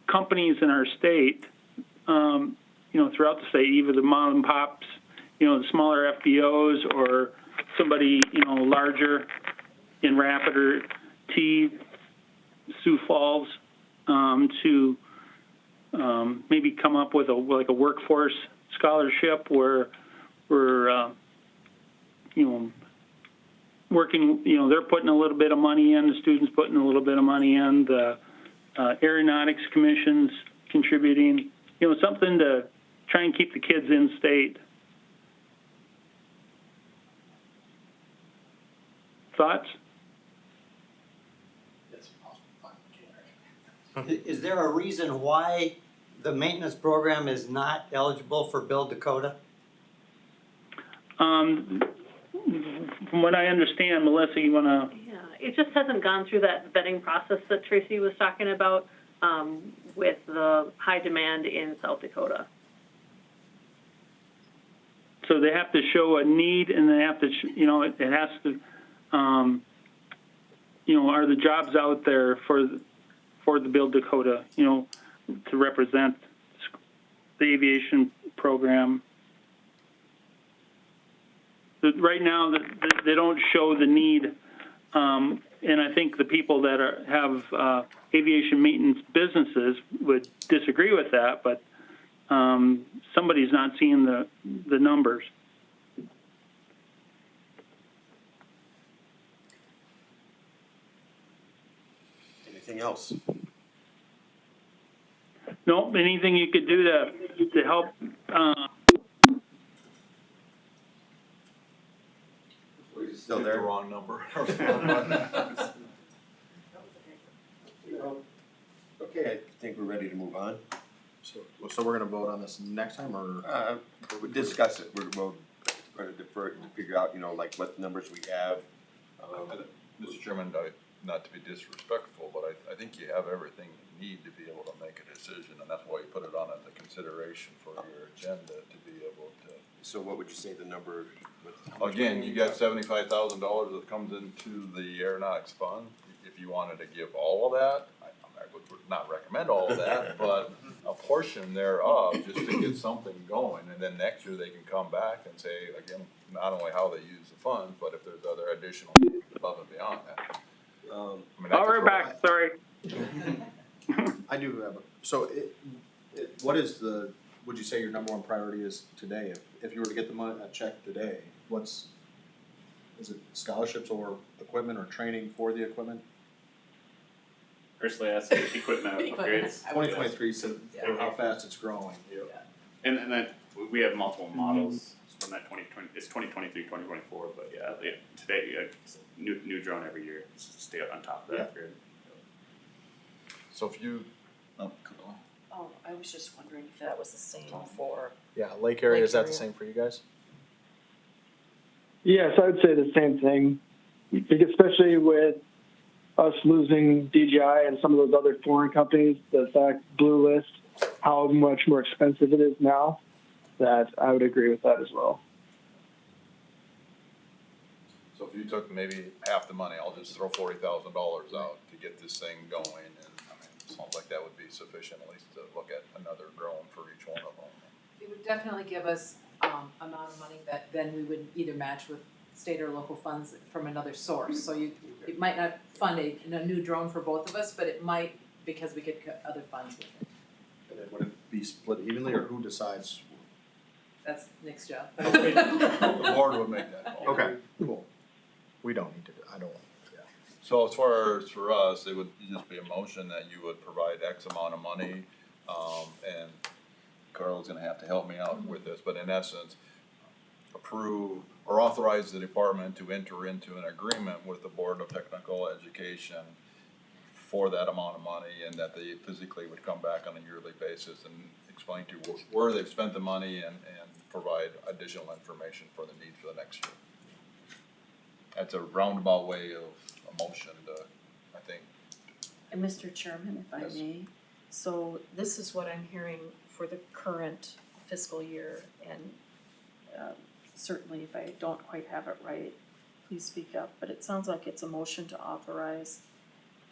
companies in our state, throughout the state, either the mom and pops, the smaller FBOs, or somebody, larger in Rapid or T, Sioux Falls, to maybe come up with a workforce scholarship where we're, working, they're putting a little bit of money in, the students putting a little bit of money in, the Aeronautics Commission's contributing, something to try and keep the kids in state. Thoughts? Is there a reason why the maintenance program is not eligible for Build Dakota? From what I understand, Melissa, you wanna? Yeah, it just hasn't gone through that vetting process that Tracy was talking about, with the high demand in South Dakota. So they have to show a need, and they have to, it has to, are the jobs out there for the Build Dakota, to represent the aviation program. Right now, they don't show the need, and I think the people that have aviation maintenance businesses would disagree with that, but somebody's not seeing the numbers. Anything else? No, anything you could do to help. Still Hit there? the wrong number. Okay, I think we're ready to move on. So we're gonna vote on this next time, or? We'll discuss it, we're gonna defer it to figure out, like what numbers we have. Mr. Chairman, not to be disrespectful, but I think you have everything you need to be able to make a decision, and that's why you put it on as a consideration for your agenda to be able to. So what would you say the number? Again, you got $75,000 that comes into the aeronautics fund. If you wanted to give all of that, I would not recommend all of that, but a portion thereof, just to get something going, and then next year they can come back and say, again, not only how they use the funds, but if there's other additional needs above and beyond that. We're back, sorry. I do have, what is would you say your number one priority is today? If you were to get a check today, is it scholarships or equipment or training for the equipment? Personally, that's equipment upgrades. 2023 said how fast it's growing. And then we have multiple models from that 2020, it's 2023, 2024, but today, new drone every year, stay on top of that grid. So if you, Oh, I was just wondering if that was the same for. Yeah, Lake area, is that the area. same for you guys? Yes, I would say the same thing, especially with us losing DJI and some of those other foreign companies, the fact Blue List, how much more expensive it is now, that I would agree with that as well. So if you took maybe half the money, I'll just throw $40,000 out to get this thing going, and it sounds like that would be sufficient at least to look at another drone for each one of them. It would definitely give us, amount of money that then we would either match with state or local funds from another source. So it might not fund a new drone for both of us, but it might, because we could cut other funds with it. And then would it be split evenly, or who decides? That's Nick's job. The board would make that call. Okay, cool. We don't need to, I don't want to, yeah. So as far as for us, it would just be a motion that you would provide X amount of money, and Carl's gonna have to help me out with this, but in essence, approve or authorize the department to enter into an agreement with the Board of Technical Education for that amount of money, and that they physically would come back on a yearly basis and explain to where they've spent the money and provide additional information for the need for the next year. That's a roundabout way of a motion to, I think. And Mr. Chairman, if I Yes. may, so this is what I'm hearing for the current fiscal year, and certainly if I don't quite have it right, please speak up, but it sounds like it's a motion to authorize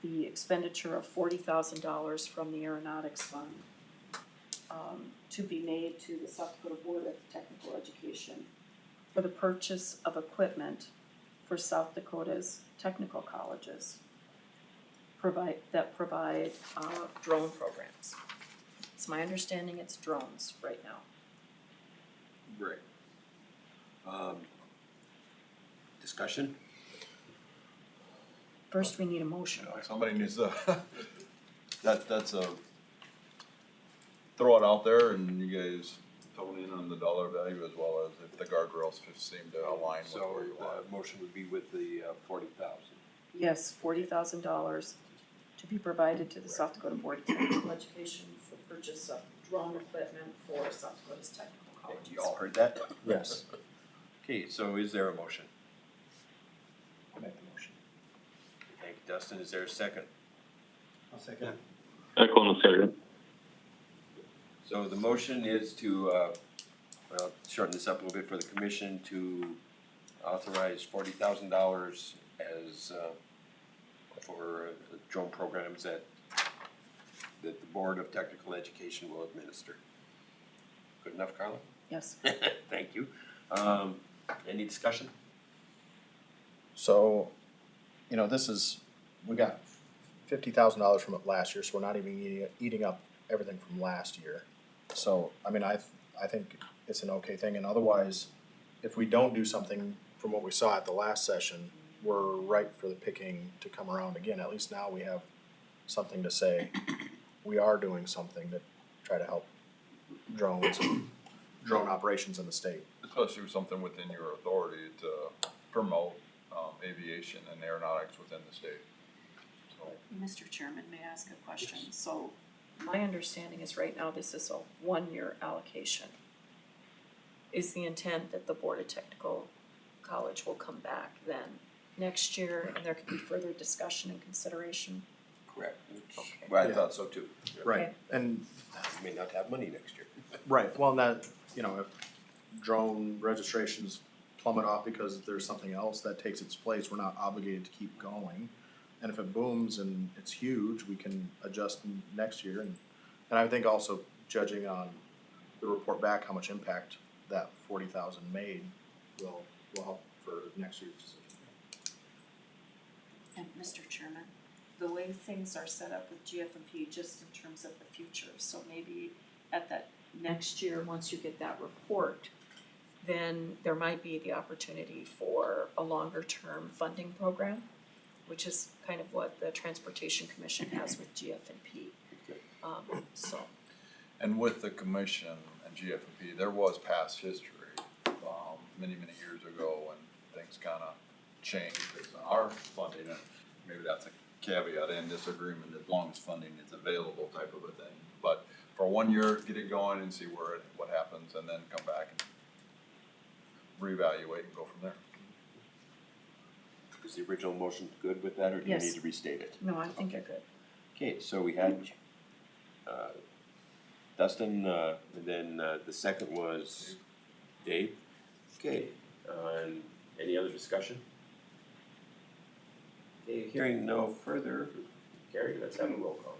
the expenditure of $40,000 from the aeronautics fund to be made to the South Dakota Board of Technical Education for the purchase of equipment for South Dakota's technical colleges that provide drone programs. It's my understanding it's drones right now. Right. Discussion? First, we need a motion. Somebody needs to, that's a, throw it out there and you guys tone in on the dollar value as well as if the guardrails seem to align with where you are. So the motion would be with the 40,000. Yes, $40,000 to be provided to the South Dakota Board of Technical Education for purchase of drone equipment for South Dakota's technical colleges. You all heard that? Yes. Okay, so is there a motion? I'll make the motion. Thank you, Dustin. Is there a second? I'll second it. Echo second. So the motion is to, well, shorten this up a little bit for the commission to authorize $40,000 as, for drone programs that the Board of Technical Education will administer. Good enough, Carla? Yes. Thank you. Any discussion? So, you know, we got $50,000 from it last year, so we're not even eating up everything from last year. So, I mean, I think it's an okay thing, and otherwise, if we don't do something from what we saw at the last session, we're ripe for the picking to come around again. At least now we have something to say. We are doing something to try to help drones and drone operations in the state. Especially with something within your authority to promote aviation and aeronautics within the state. So, Mr. Chairman, may I ask a question? Yes. So my understanding is right now this is a 1-year allocation. Is the intent that the Board of Technical College will come back then next year and there could be further discussion and consideration? Correct. Okay. Well, I thought so too. Right, Okay. and, We may not have money next year. right, well, and that, you know, if drone registrations plummet off because there's something else that takes its place, we're not obligated to keep going. And if it booms and it's huge, we can adjust next year, and I think also judging on the report back, how much impact that 40,000 made will help for next year's decision. And Mr. Chairman, the way things are set up with GF&P, just in terms of the future, so maybe at that next year, once you get that report, then there might be the opportunity for a longer term funding program, which is kind of what the Transportation Commission has with GF&P. So. and with the commission and GFP, there was past history, many years ago when things kind of changed based on our funding, and maybe that's a caveat in disagreement as long as funding is available type of a thing. But for 1 year, get it going and see what happens, and then come back and reevaluate and go from there. Is the original motion good with that, or do you Yes. need to restate it? No, I think you're good. Okay, so we had Dustin, and then the second was Dave. Okay, and any other discussion? Okay, hearing no further, Gary, let's have a roll call.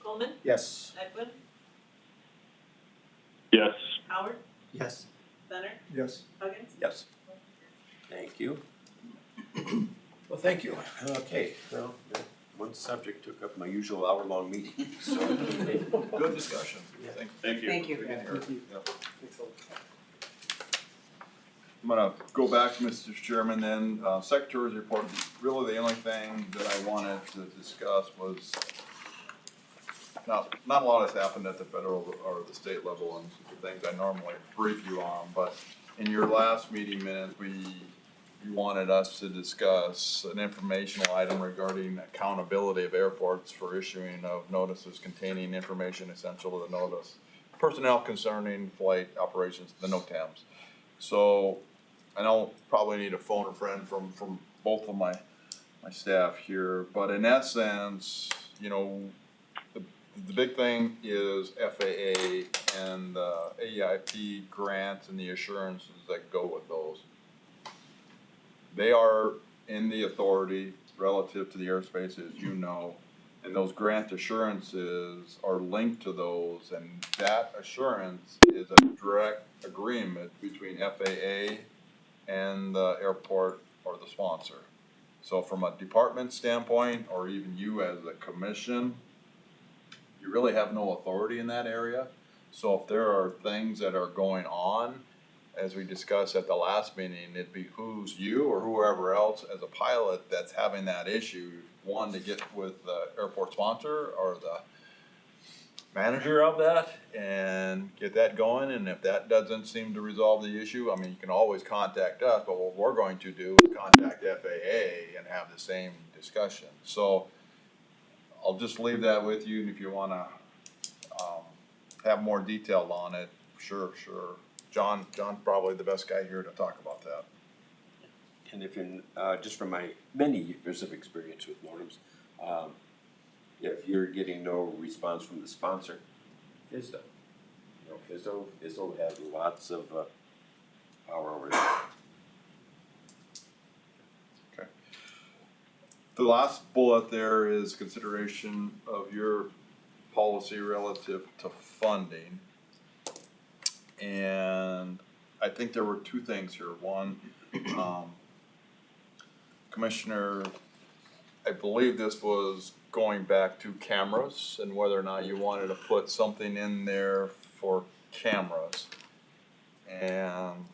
Coleman, Yes. Edwin, Yes. Howard, Yes. Benner, Yes. Huggins. Yes. Thank you. Well, thank you. Okay, well, that one subject took up my usual hour-long meeting, so. Good discussion. Thank you. Thank you. Yep. I'm gonna go back, Mr. Chairman, then, Secretary's report, really the only thing that I wanted to discuss was, not a lot has happened at the federal or the state level and the things I normally brief you on, but in your last meeting minutes, you wanted us to discuss an informational item regarding accountability of airports for issuing of notices containing information essential to the notice, personnel concerning flight operations, the NOTAMs. So, I know probably need a phone a friend from both of my staff here, but in essence, you know, the big thing is FAA and the AIP grants and the assurances that go with those. They are in the authority relative to the airspace, as you know, and those grant assurances are linked to those, and that assurance is a direct agreement between FAA and the airport or the sponsor. So from a department standpoint, or even you as a commission, you really have no authority in that area. So if there are things that are going on, as we discussed at the last meeting, it behooves you or whoever else as a pilot that's having that issue, one, to get with the airport sponsor or the manager of that and get that going. And if that doesn't seem to resolve the issue, I mean, you can always contact us, but what we're going to do is contact FAA and have the same discussion. So I'll just leave that with you, and if you wanna, have more detail on it, sure. John's probably the best guy here to talk about that. And if in, just from my many years of experience with modems, if you're getting no response from the sponsor, FSDO. You know, FSDO has lots of power over there. Okay. The last bullet there is consideration of your policy relative to funding. And I think there were two things here. One, Commissioner, I believe this was going back to cameras and whether or not you wanted to put something in there for cameras. And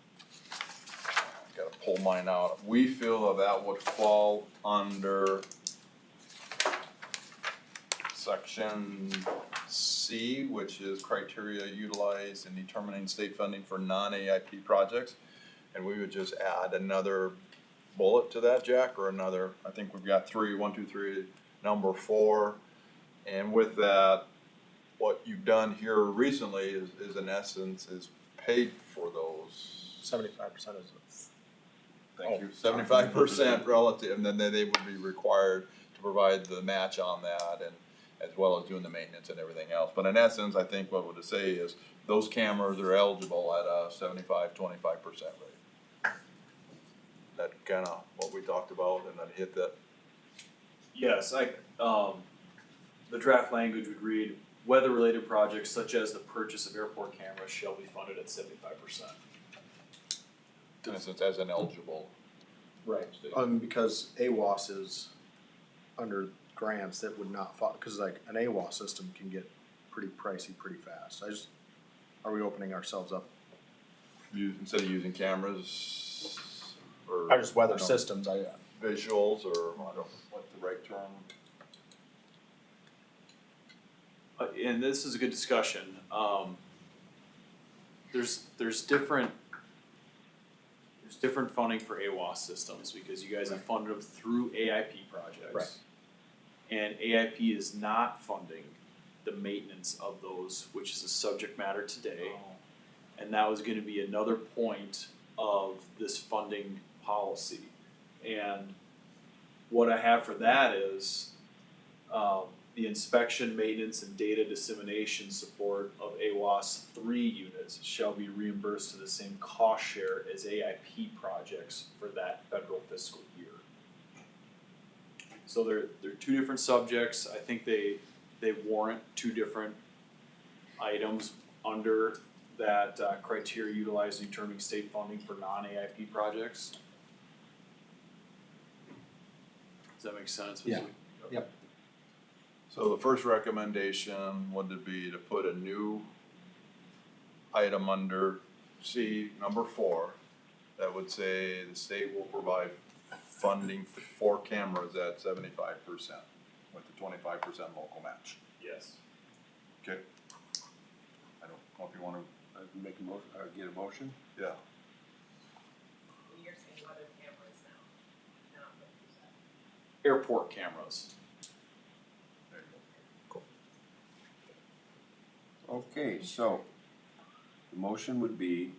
gotta pull mine out. We feel that would fall under section C, which is criteria utilized in determining state funding for non-AIP projects. And we would just add another bullet to that, Jack, or another, I think we've got 3, 1, 2, 3, number 4. And with that, what you've done here recently is in essence is paid for those. 75% is. Thank you. 75% relative, and then they would be required to provide the match on that, and as well as doing the maintenance and everything else. But in essence, I think what we're to say is those cameras are eligible at a 75-25% rate. That kind of what we talked about, and then hit that. Yes, the draft language would read, weather-related projects such as the purchase of airport cameras shall be funded at 75%. In essence, as an eligible. Right. Because AWAS is under grants that would not fall, because like an AWAS system can get pretty pricey pretty fast. Are we opening ourselves up? Instead of using cameras or. I just weather systems, visuals, or I don't know what the right term. And this is a good discussion. There's different funding for AWAS systems because you guys have funded them through AIP projects. Right. And AIP is not funding the maintenance of those, which is a subject matter today. And that was gonna be another point of this funding policy. And what I have for that is, the inspection, maintenance, and data dissemination support of AWAS 3 units shall be reimbursed to the same cost share as AIP projects for that federal fiscal year. So they're two different subjects. I think they warrant two different items under that criteria utilized in determining state funding for non-AIP projects. Does that make sense? Yeah. Yep. So the first recommendation would be to put a new item under C, number 4, that would say the state will provide funding for cameras at 75% with the 25% local match. Yes. Okay. I don't know if you wanna Make a motion, or get a motion? yeah. You're saying weather cameras now, not what you said. Airport cameras. There you go. Okay, so the motion would be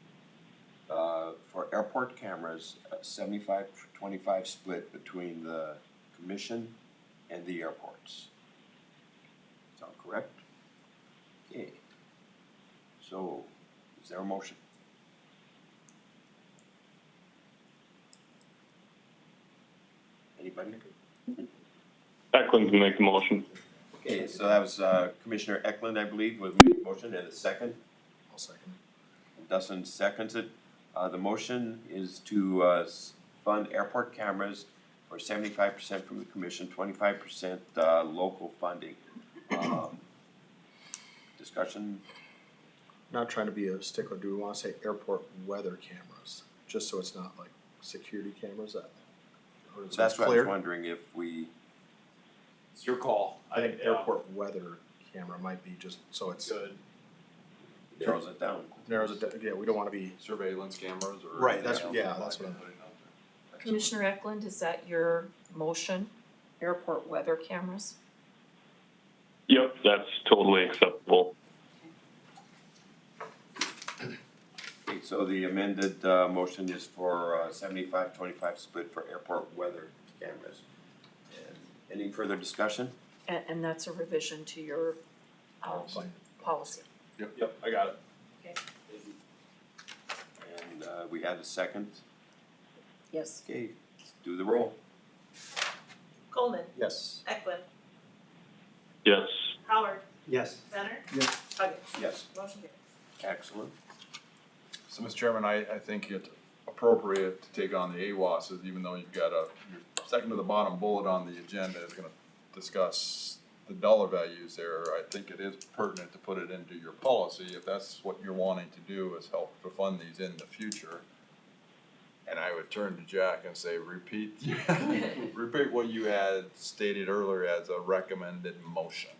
for airport cameras, 75-25 split between the commission and the airports. Sound correct? Okay. So, is there a motion? Anybody? Eklund can make the motion. Okay, so that was Commissioner Eklund, I believe, was made the motion, and a second. I'll second. Dustin seconds it. The motion is to fund airport cameras for 75% from the commission, 25% local funding. Discussion. Not trying to be a stickler, do we wanna say airport weather cameras, just so it's not like security cameras that? Or so That's it's what I clear? was wondering if we, It's your call. I think yeah. airport weather camera might be just, so it's Good. narrows it down. narrows it down, yeah, we don't wanna be. Surveillance cameras or. Right, that's- anything yeah, else that's what I'm- putting out there. Commissioner Eklund, is that your motion? Airport weather cameras? Yep, that's totally acceptable. Okay, so the amended motion is for 75-25 split for airport weather cameras. And any further discussion? And that's a revision to your policy. Yep, I got it. And we had a second. Yes. Okay, let's do the roll. Coleman, Yes. Eklund, Yes. Howard, Yes. Benner, Yes. Huggins. Yes. Motion carries. Excellent. So, Mr. Chairman, I think it's appropriate to take on the AWASs, even though you've got your second to the bottom bullet on the agenda is gonna discuss the dollar values there. I think it is pertinent to put it into your policy, if that's what you're wanting to do, is help to fund these in the future. And I would turn to Jack and say, repeat what you had stated earlier as a recommended motion.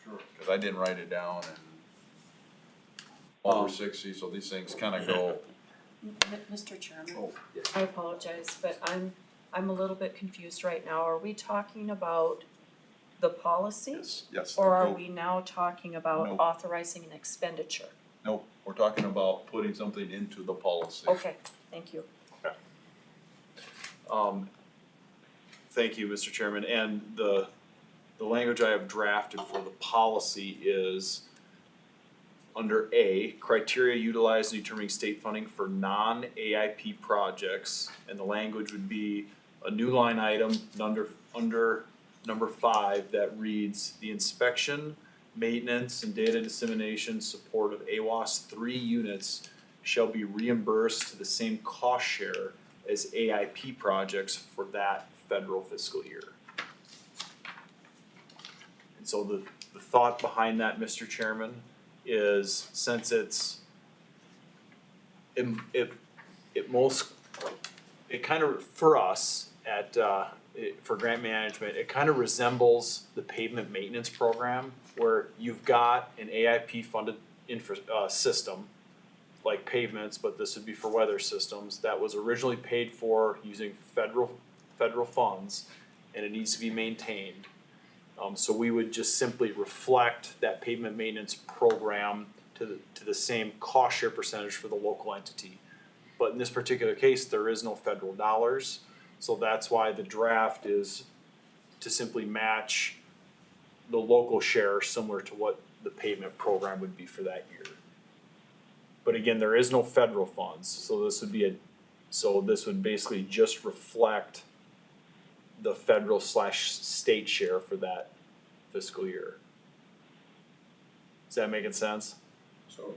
Sure. Cause I didn't write it down and over 60, so these things kinda go. Mr. Chairman, Oh, yeah. I apologize, but I'm a little bit confused right now. Are we talking about the policy? Yes. Or are Nope. we now talking about Nope. authorizing an expenditure? Nope, we're talking about putting something into the policy. Okay, thank you. Thank you, Mr. Chairman, and the language I have drafted for the policy is under A, criteria utilized in determining state funding for non-AIP projects, and the language would be a new line item under number 5 that reads, the inspection, maintenance, and data dissemination support of AWAS 3 units shall be reimbursed to the same cost share as AIP projects for that federal fiscal year. And so the thought behind that, Mr. Chairman, is since it kind of, for us at, for grant management, it kind of resembles the pavement maintenance program where you've got an AIP funded system like pavements, but this would be for weather systems that was originally paid for using federal funds, and it needs to be maintained. So we would just simply reflect that pavement maintenance program to the same cost share percentage for the local entity. But in this particular case, there is no federal dollars, so that's why the draft is to simply match the local share similar to what the pavement program would be for that year. But again, there is no federal funds, so this would basically just reflect the federal / state share for that fiscal year. Is that making sense? So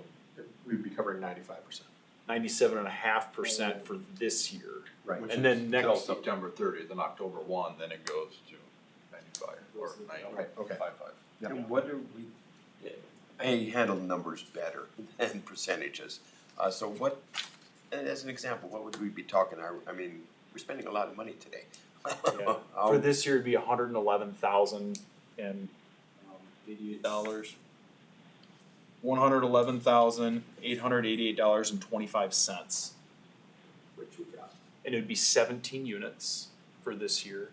we'd be covering 95%. 97.5% for this year. Right. Which And is then till next, September 30th, and October 1, then it goes to 95 or 90. Right, okay. 55. And what are we, I handle numbers better than percentages. So what, as an example, what would we be talking, I mean, we're spending a lot of money today. yeah, for this year it'd be $111,088. $111,888.25. Which we got, And it would be 17 units for this year.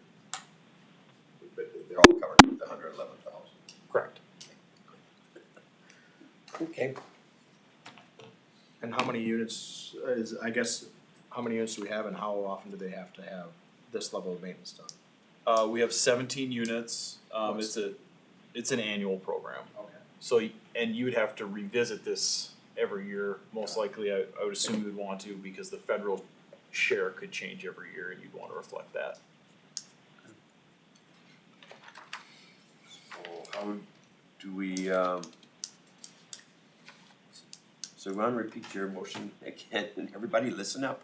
but they're all covered with the 111,000. Correct. Okay. And how many units how many units do we have and how often do they have to have this level of maintenance done? We have 17 units. It's an annual program. Okay. So, and you would have to revisit this every year, most likely, I would assume you would want to, because the federal share could change every year and you'd want to reflect that. So how do we, so we wanna repeat your motion again, and everybody listen up.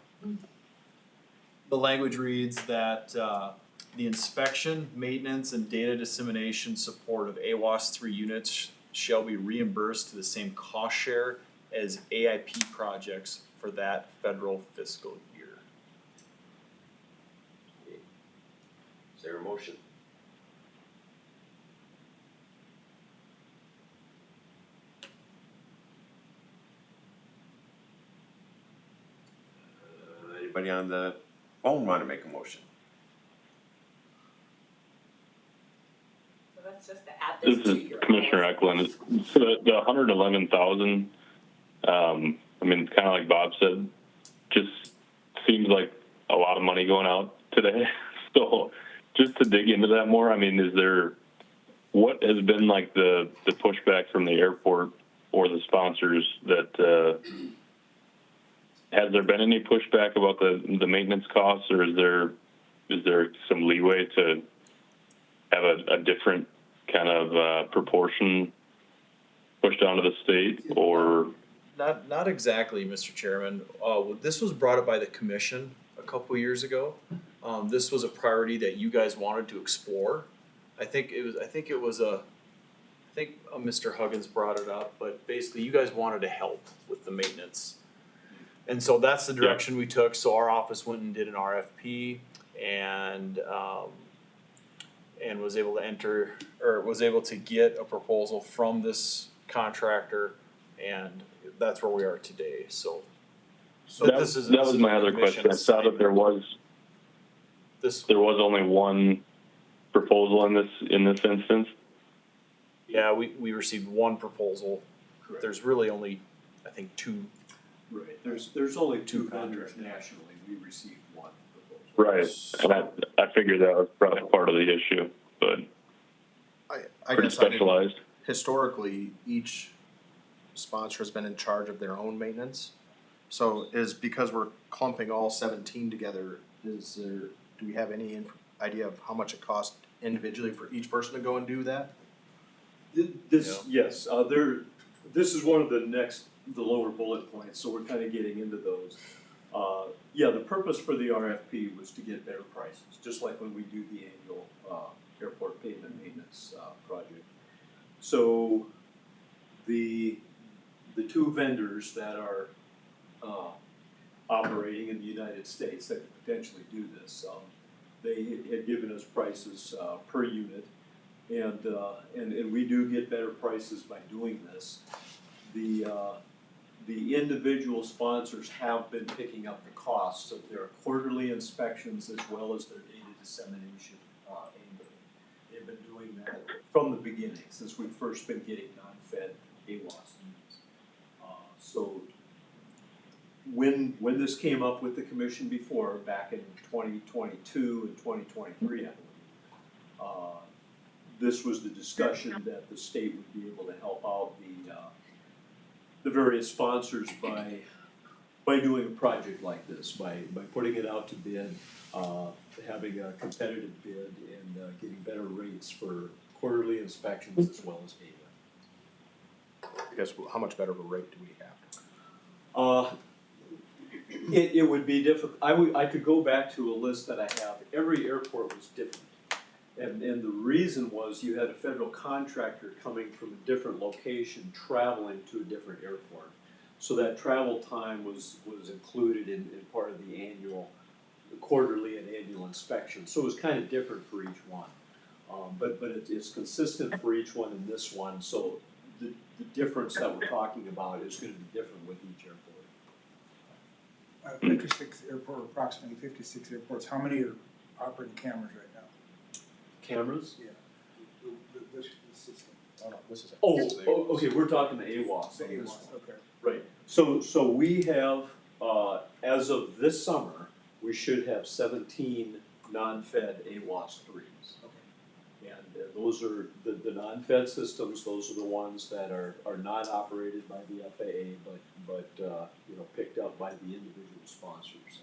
The language reads that, the inspection, maintenance, and data dissemination support of AWAS 3 units shall be reimbursed to the same cost share as AIP projects for that federal fiscal year. Is there a motion? Anybody on the phone wanna make a motion? So that's just to add This this to is your. Commissioner Eklund. So the 111,000, I mean, kind of like Bob said, just seems like a lot of money going out today. So just to dig into that more, I mean, what has been like the pushback from the airport or the sponsors that, has there been any pushback about the maintenance costs, or is there some leeway to have a different kind of proportion pushed down to the state, or? Not exactly, Mr. Chairman. This was brought up by the commission a couple years ago. This was a priority that you guys wanted to explore. I think Mr. Huggins brought it up, but basically you guys wanted to help with the maintenance. And so that's the direction we took. So our office went and did an RFP and was able to get a proposal from this contractor, and that's where we are today. So That was my other question. I saw that there was only one proposal in this instance. Yeah, we received one proposal. Correct. There's really only, I think, two. Right, there's only two vendors nationally, we received one proposal. Right, and I figured that was probably part of the issue, but I pretty guess I didn't, specialized. historically, each sponsor has been in charge of their own maintenance. So because we're clumping all 17 together, do we have any idea of how much it costs individually for each person to go and do that? This is one of the lower bullet points, so we're kinda getting into those. The purpose for the RFP was to get better prices, just like when we do the annual, airport pavement maintenance, project. So the two vendors that are, operating in the United States that could potentially do this, they had given us prices, per unit. And we do get better prices by doing this. The individual sponsors have been picking up the costs of their quarterly inspections as well as their data dissemination, annually. They've been doing that from the beginning, since we've first been getting non-fed AWAS units. So when this came up with the commission before, back in 2022 and 2023, I believe, this was the discussion that the state would be able to help out the various sponsors by doing a project like this, by putting it out to bid, having a competitive bid, and getting better rates for quarterly inspections as well as data. I guess, how much better of a rate do we have? It would be difficult. I could go back to a list that I have. Every airport was different. And the reason was you had a federal contractor coming from a different location, traveling to a different airport. So that travel time was included in part of the quarterly and annual inspection. So it was kind of different for each one. But it's consistent for each one in this one. So the difference that we're talking about is gonna be different with each airport. 56 airport, approximately 56 airports, how many are operating cameras right now? Cameras? Yeah. This system. This is. Okay, we're talking the AWAS on this one. Okay. Right, so we have, as of this summer, we should have 17 non-fed AWAS 3s. And those are the non-fed systems, those are the ones that are not operated by the FAA, but you know, picked up by the individual sponsors.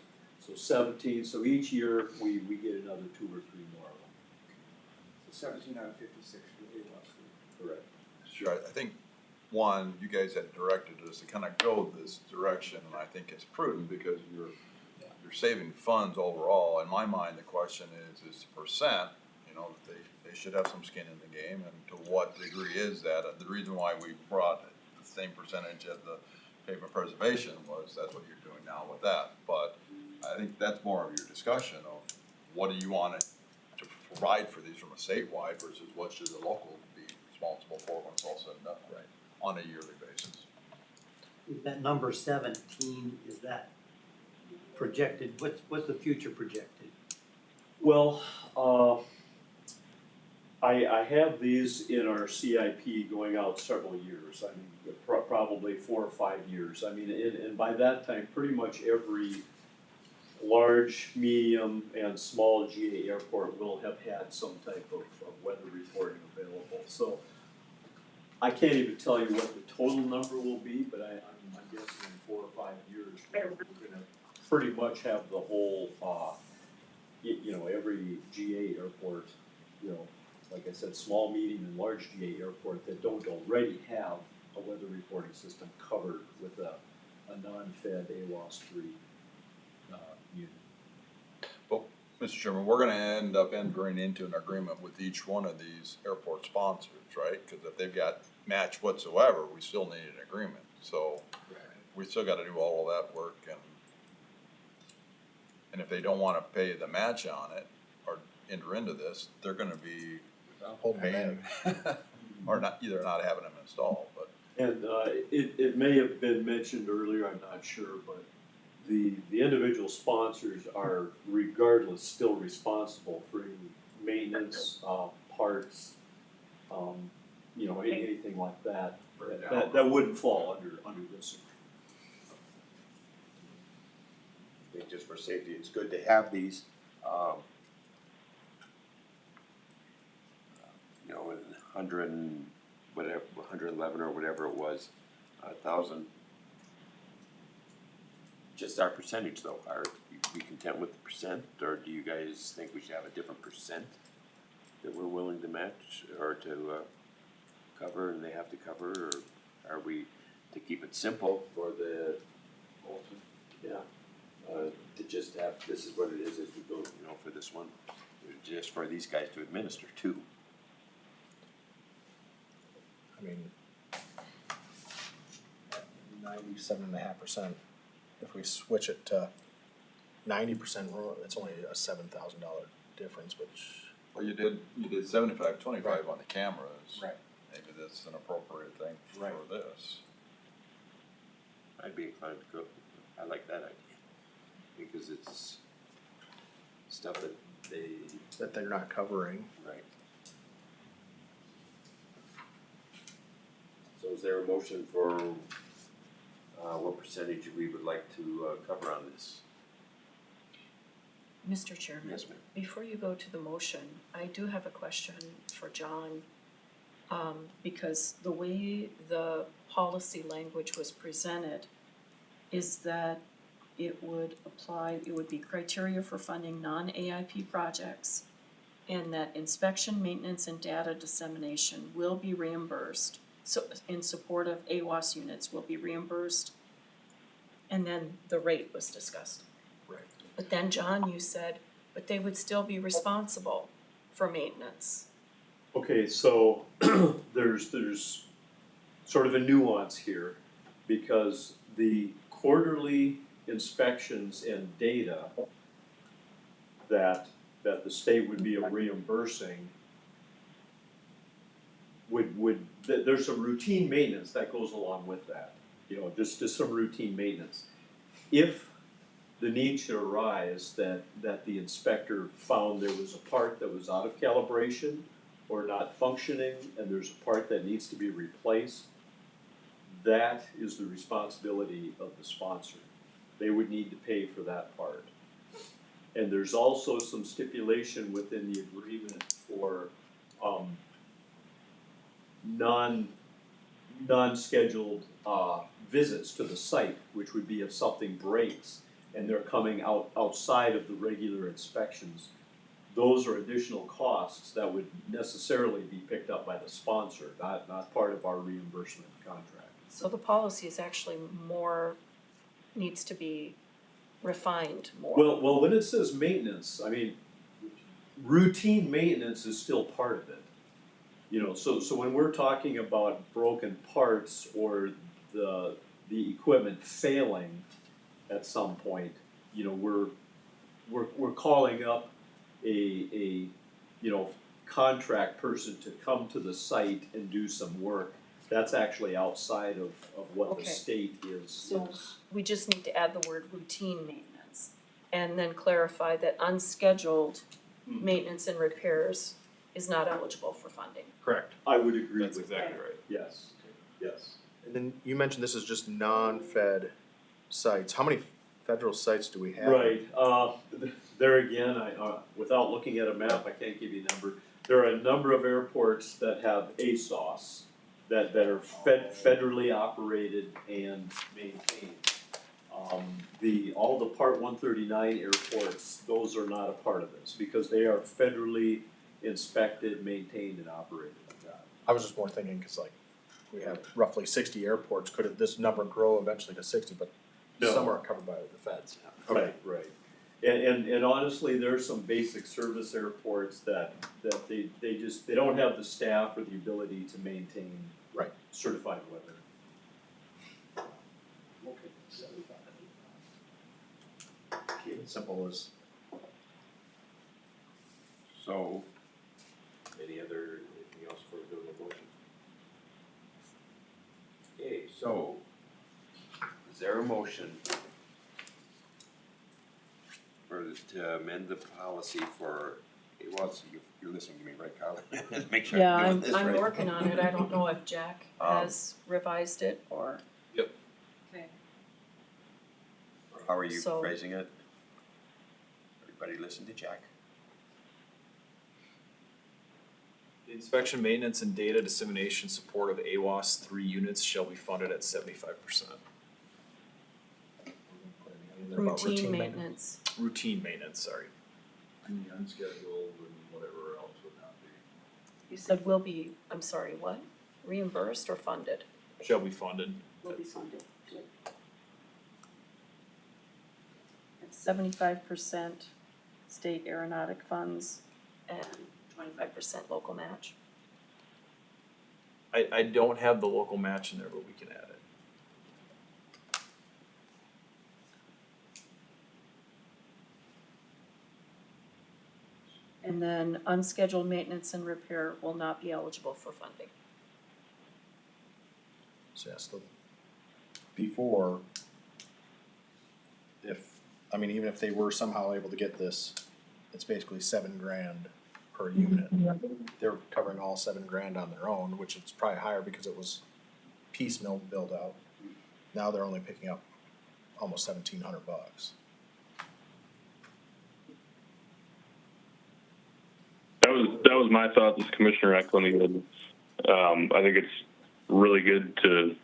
So 17, so each year we get another 2 or 3 more of them. So 17 out of 56 for AWAS. Correct. Sure, I think, one, you guys had directed us to kind of go this direction, and I think it's prudent because you're saving funds overall. In my mind, the question is the percent, you know, that they should have some skin in the game, and to what degree is that? And the reason why we brought the same percentage of the pavement preservation was that's what you're doing now with that. But I think that's more of your discussion of what do you want to provide for these from a statewide versus what should the local be responsible for when it's all said and done, right, on a yearly basis. That number 17, is that projected, what's the future projected? Well, I have these in our CIP going out several years. I mean, probably 4 or 5 years. I mean, and by that time, pretty much every large, medium, and small GA airport will have had some type of weather reporting available. So I can't even tell you what the total number will be, but I'm guessing in 4 or 5 years, we're gonna pretty much have the whole, you know, every GA airport, you know, like I said, small, medium, and large GA airport that don't already have a weather reporting system covered with a non-fed AWAS 3 unit. Well, Mr. Chairman, we're gonna end up entering into an agreement with each one of these airport sponsors, right? Cause if they've got match whatsoever, we still need an agreement, so we still gotta do all of that work, and if they don't wanna pay the match on it, or enter into this, they're gonna be paying, or not, either not having them installed, but. And it may have been mentioned earlier, I'm not sure, but the individual sponsors are regardless still responsible for any maintenance, parts, you know, anything like that, that wouldn't fall under this. I think just for safety, it's good to have these, you know, 100 and whatever, 111 or whatever it was, 1,000. Just our percentage though, are we content with the percent, or do you guys think we should have a different percent that we're willing to match or to cover and they have to cover, or are we to keep it simple for the, to just have, this is what it is as we go, you know, for this one, just for these guys to administer too? I mean, 97.5%. If we switch it to 90%, it's only a $7,000 difference, which. Well, you did 75, 25 Right. on the cameras. Right. Maybe that's an appropriate thing Right. for this. I'd be inclined to go, I like that idea, because it's stuff that they're not covering. Right. So is there a motion for what percentage we would like to cover on this? Mr. Chairman, Yes, ma'am. before you go to the motion, I do have a question for John. Because the way the policy language was presented is that it would be criteria for funding non-AIP projects, and that inspection, maintenance, and data dissemination will be reimbursed. So in support of AWAS units will be reimbursed, and then the rate was discussed. Right. But then, John, you said, but they would still be responsible for maintenance. Okay, so there's sort of a nuance here, because the quarterly inspections and data that the state would be reimbursing there's some routine maintenance that goes along with that, you know, just some routine maintenance. If the need should arise that the inspector found there was a part that was out of calibration or not functioning, and there's a part that needs to be replaced, that is the responsibility of the sponsor. They would need to pay for that part. And there's also some stipulation within the agreement for non-scheduled, visits to the site, which would be if something breaks and they're coming outside of the regular inspections. Those are additional costs that would necessarily be picked up by the sponsor, not part of our reimbursement contract. So the policy is actually needs to be refined more. Well, when it says maintenance, I mean, routine maintenance is still part of it. You know, so when we're talking about broken parts or the equipment failing at some point, you know, we're calling up a contract person to come to the site and do some work. That's actually outside of what the Okay. state is. So we just need to add the word routine maintenance and then clarify that unscheduled maintenance and repairs is not eligible for funding. Correct. I would agree That's with exactly that. right. Yes, yes. And then you mentioned this is just non-fed sites. How many federal sites do we have? Right, there again, without looking at a map, I can't give you a number. There are a number of airports that have ASOS that are federally operated and maintained. All the Part 139 airports, those are not a part of this because they are federally inspected, maintained, and operated. I was just more thinking, cause like, we have roughly 60 airports, could this number grow eventually to 60, but No. some aren't covered by the feds. Right, right. And honestly, there's some basic service airports that they don't have the staff or the ability to maintain Right. certified equipment. Keep it simple as. So, anything else for the motion? Okay, so, is there a motion to amend the policy for, you're listening to me, right, Kyle? Make sure Yeah, I'm doing this right. I'm working on it. I don't know if Jack has revised it or. Yep. Okay. How are you So- phrasing it? Everybody listen to Jack. The inspection, maintenance, and data dissemination support of AWAS 3 units shall be funded at 75%. Routine maintenance. Routine maintenance, sorry. And the unscheduled and whatever else would not be. You said will be, I'm sorry, what? Reimbursed or funded? Shall be funded. Will be funded. It's 75% state aeronautic funds and 25% local match. I don't have the local match in there, but we can add it. And then unscheduled maintenance and repair will not be eligible for funding. So yes, before, even if they were somehow able to get this, it's basically $7,000 per unit. They're covering all $7,000 on their own, which is probably higher because it was piecemeal built out. Now they're only picking up almost $1,700. That was my thoughts as Commissioner Eklund. I think it's really good to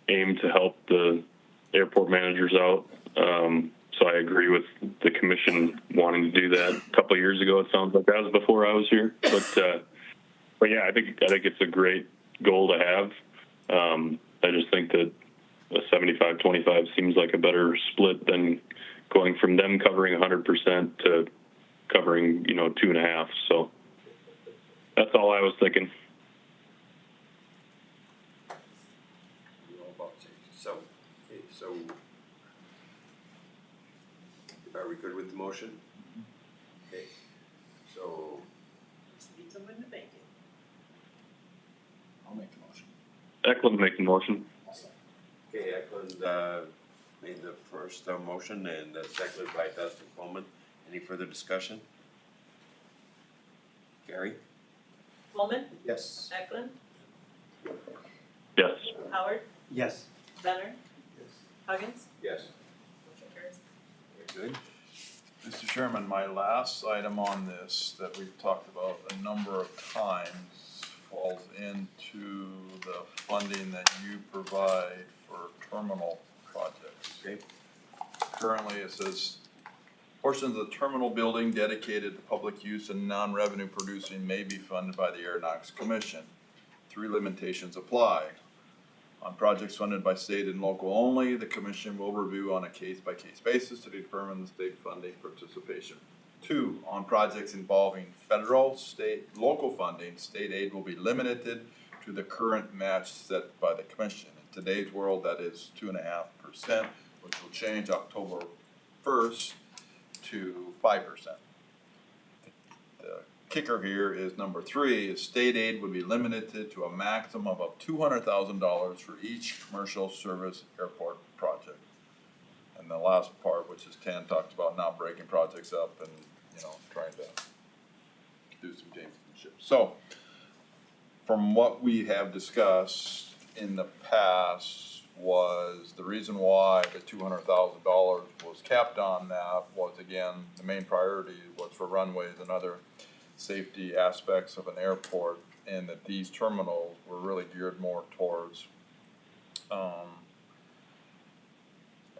aim to help the airport managers out. So I agree with the commission wanting to do that. A couple of years ago, it sounds like that was before I was here. But yeah, I think it's a great goal to have. I just think that a 75-25 seems like a better split than going from them covering 100% to covering 2.5. So that's all I was thinking. So, are we good with the motion? Okay, so, Need someone to make it. I'll make the motion. Eklund make the motion. okay, Eklund, made the first motion and seconded by Dustin Coleman. Any further discussion? Gary? Coleman, Yes. Eklund, Yes. Howard, Yes. Benner, Huggins, Yes. motion carries. Very good. Mr. Chairman, my last item on this that we've talked about a number of times falls into the funding that you provide for terminal projects. Okay. Currently, it says portions of the terminal building dedicated to public use and non-revenue producing may be funded by the Aeronautics Commission. 3 limitations apply. On projects funded by state and local only, the commission will review on a case-by-case basis to determine the state funding participation. 2, on projects involving federal, state, local funding, state aid will be limited to the current match set by the commission. In today's world, that is 2.5%, which will change October 1st to 5%. The kicker here is number 3, is state aid would be limited to a maximum of $200,000 for each commercial service airport project. And the last part, which is 10, talks about not breaking projects up and, trying to do some gamesmanship. So, from what we have discussed in the past was the reason why the $200,000 was capped on that was, again, the main priority was for runways and other safety aspects of an airport, and that these terminals were really geared more towards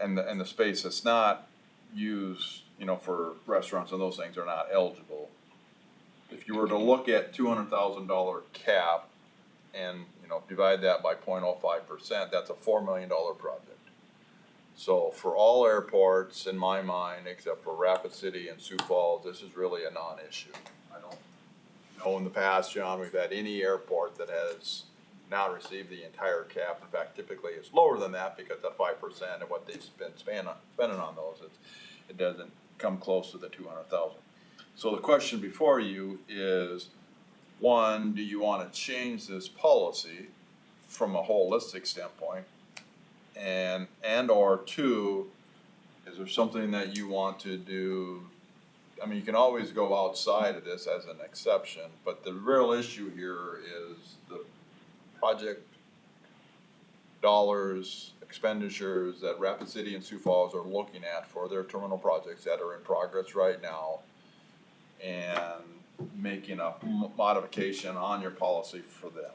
and the space that's not used, for restaurants and those things are not eligible. If you were to look at $200,000 cap and, divide that by 0.05%, that's a $4 million project. So for all airports, in my mind, except for Rapid City and Sioux Falls, this is really a non-issue. I don't know in the past, John, we've had any airport that has not received the entire cap. In fact, typically it's lower than that because of 5% of what they've been spending on those. It doesn't come close to the 200,000. So the question before you is, 1, do you want to change this policy from a holistic standpoint? And or 2, is there something that you want to do? I mean, you can always go outside of this as an exception, but the real issue here is the project dollars, expenditures that Rapid City and Sioux Falls are looking at for their terminal projects that are in progress right now, and making a modification on your policy for them.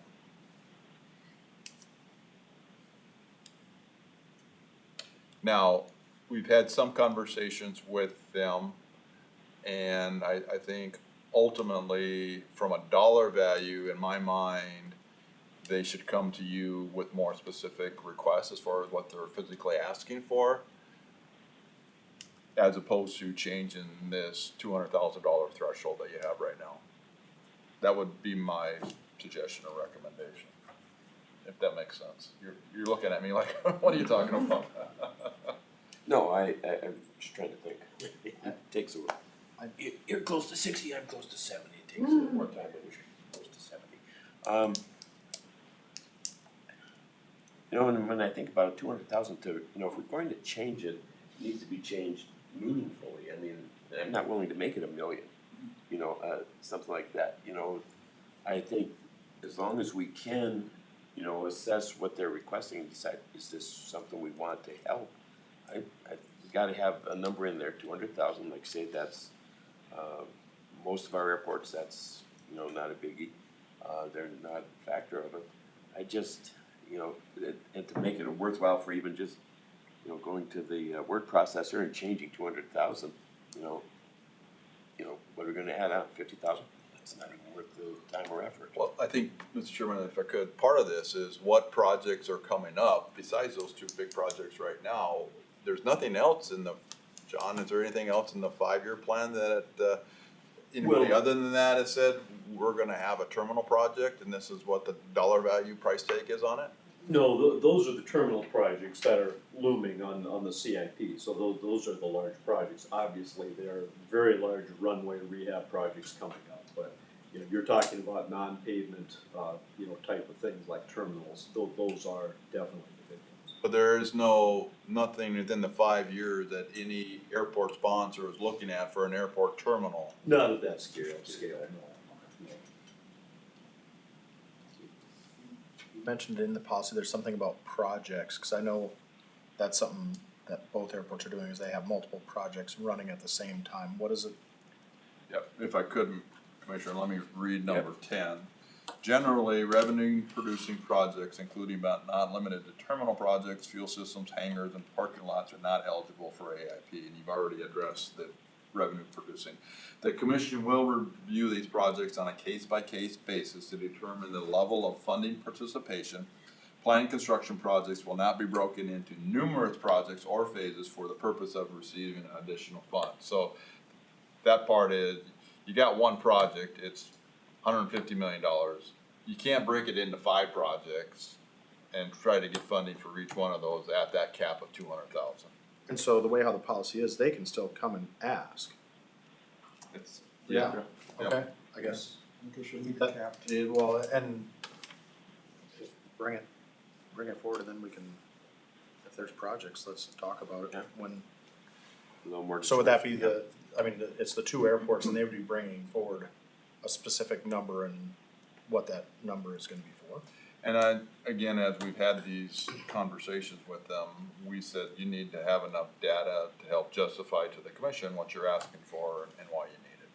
Now, we've had some conversations with them, and I think ultimately, from a dollar value, in my mind, they should come to you with more specific requests as far as what they're physically asking for, as opposed to changing this $200,000 threshold that you have right now. That would be my suggestion or recommendation, if that makes sense. You're looking at me like, what are you talking about? No, I'm just trying to think. It takes a while. You're close to 60, I'm close to 70. It takes a little more time, but we're close to 70. And when I think about 200,000 to, if we're going to change it, it needs to be changed meaningfully. I mean, I'm not willing to make it $1 million, something like that. I think as long as we can, assess what they're requesting and decide, is this something we want to help? I got to have a number in there, 200,000. Like say, that's most of our airports. That's not a biggie. They're not a factor of it. I just and to make it worthwhile for even just going to the word processor and changing 200,000. What are we going to add on 50,000? That's not even worth the time or effort. Well, I think, Mr. Chairman, if I could, part of this is what projects are coming up besides those 2 big projects right now. There's nothing else in the, John, is there anything else in the 5-year plan that anybody other than that has said, we're gonna have a terminal project and this is what the dollar value price tag is on it? No, those are the terminal projects that are looming on the CIP, so those are the large projects. Obviously, there are very large runway rehab projects coming up, but you're talking about non-pavement, type of things like terminals. Those are definitely the big ones. But there is nothing within the 5 years that any airport sponsor is looking at for an airport terminal. Not at that scale, no. You mentioned in the policy there's something about projects, because I know that's something that both airports are doing is they have multiple projects running at the same time. What is it? Yep, if I could, Commissioner, let me read number 10. Generally, revenue-producing projects, including but not limited to terminal projects, fuel systems, hangars, and parking lots, are not eligible for AIP, and you've already addressed the revenue-producing. The Commission will review these projects on a case-by-case basis to determine the level of funding participation. Planned construction projects will not be broken into numerous projects or phases for the purpose of receiving additional funds. So that part is, you got one project, it's $150 million. You can't break it into 5 projects and try to get funding for each one of those at that cap of 200,000. And so the way how the policy is, they can still come and ask. It's, Yeah, okay, I guess. I think we should leave the cap. Yeah, well, and bring it forward, and then we can, if there's projects, let's talk about it when. A little more. So would that be it's the 2 airports, and they would be bringing forward a specific number and what that number is gonna be for? And again, as we've had these conversations with them, we said you need to have enough data to help justify to the commission what you're asking for and why you need it.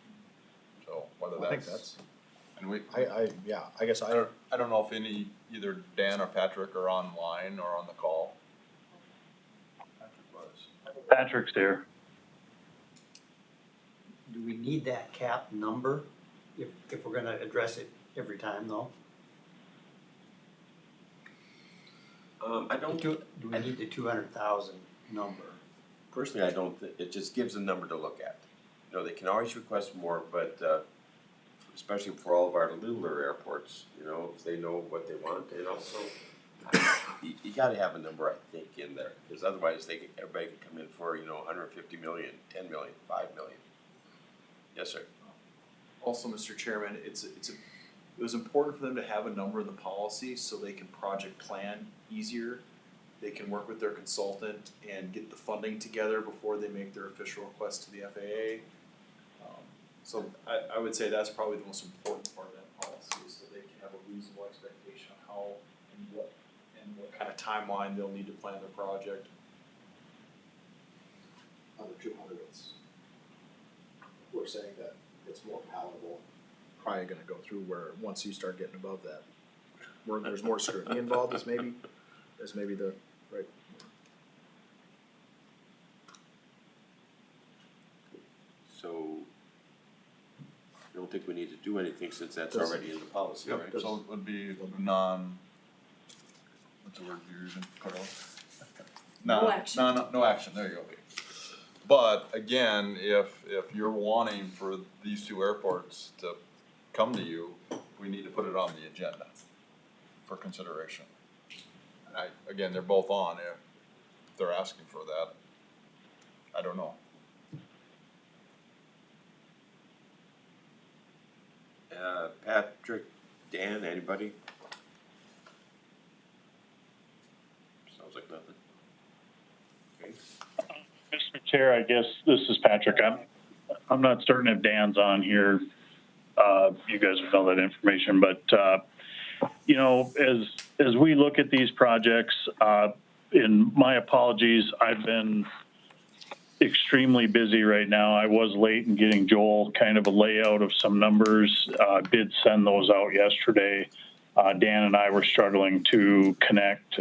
So whether I think that's, that's, and we, I guess I. I don't know if either Dan or Patrick are online or on the call. Patrick's here. Do we need that cap number if we're gonna address it every time though? I don't. Do we need the 200,000 number? Personally, I don't, it just gives a number to look at. You know, they can always request more, but, especially for all of our littler airports, you know, if they know what they want, and also, you gotta have a number, I think, in there, because otherwise everybody could come in for, 150 million, 10 million, 5 million. Yes, sir. Also, Mr. Chairman, it was important for them to have a number in the policy so they can project plan easier. They can work with their consultant and get the funding together before they make their official request to the FAA. So I would say that's probably the most important part of that policy, so they can have a reasonable expectation of how and what kind of timeline they'll need to plan their project. On the 200, we're saying that it's more palatable. Probably gonna go through where, once you start getting above that, where there's more scrutiny involved, is maybe the right. So, I don't think we need to do anything since that's Does- already in the policy, Yep, right? so it would be what's the word you're using, Carl? No action. No action, there you go. But again, if you're wanting for these 2 airports to come to you, we need to put it on the agenda for consideration. And again, they're both on, if they're asking for that, I don't know. Patrick, Dan, anybody? Sounds like nothing. Okay. Mr. Chair, I guess this is Patrick. I'm not certain if Dan's on here. You guys would know that information, but, as we look at these projects, in my apologies, I've been extremely busy right now. I was late in getting Joel kind of a layout of some numbers, did send those out yesterday. Dan and I were struggling to connect,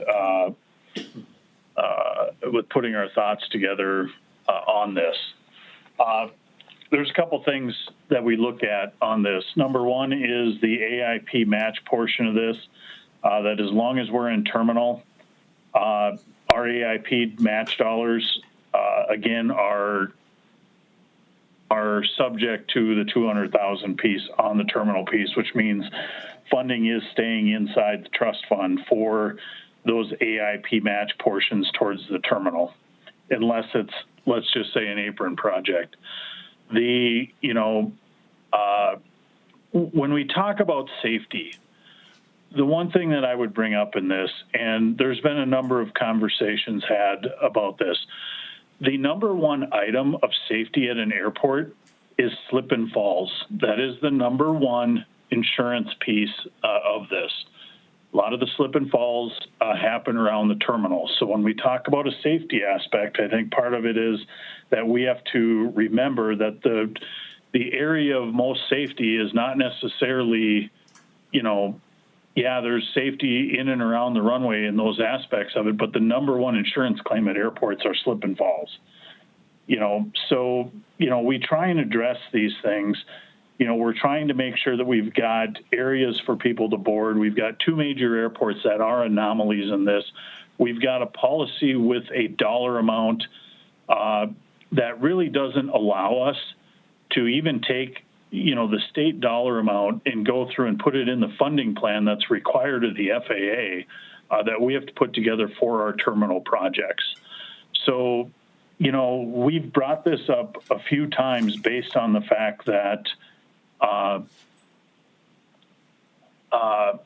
with putting our thoughts together on this. There's a couple things that we look at on this. Number one is the AIP match portion of this, that as long as we're in terminal, our AIP match dollars, again, are subject to the 200,000 piece on the terminal piece, which means funding is staying inside the trust fund for those AIP match portions towards the terminal, unless it's, let's just say, an apron project. When we talk about safety, the one thing that I would bring up in this, and there's been a number of conversations had about this, the number one item of safety at an airport is slip and falls. That is the number one insurance piece of this. a lot of the slip and falls happen around the terminal. So when we talk about a safety aspect, I think part of it is that we have to remember that the area of most safety is not necessarily, you know, yeah, there's safety in and around the runway and those aspects of it, but the number one insurance claim at airports are slip and falls. You know, so, you know, we try and address these things. You know, we're trying to make sure that we've got areas for people to board. We've got 2 major airports that are anomalies in this. We've got a policy with a dollar amount that really doesn't allow us to even take, you know, the state dollar amount and go through and put it in the funding plan that's required of the FAA that we have to put together for our terminal projects. So, you know, we've brought this up a few times based on the fact that,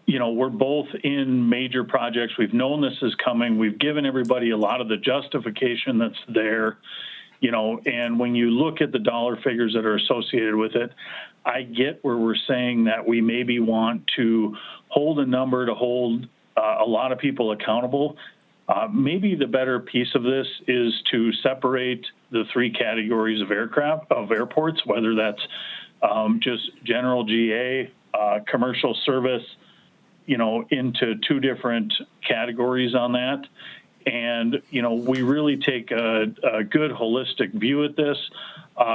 you know, we're both in major projects. We've known this is coming. We've given everybody a lot of the justification that's there, you know, and when you look at the dollar figures that are associated with it, I get where we're saying that we maybe want to hold a number to hold a lot of people accountable. Maybe the better piece of this is to separate the 3 categories of airports, whether that's just general GA, commercial service, you know, into 2 different categories on that. And, you know, we really take a good holistic view at this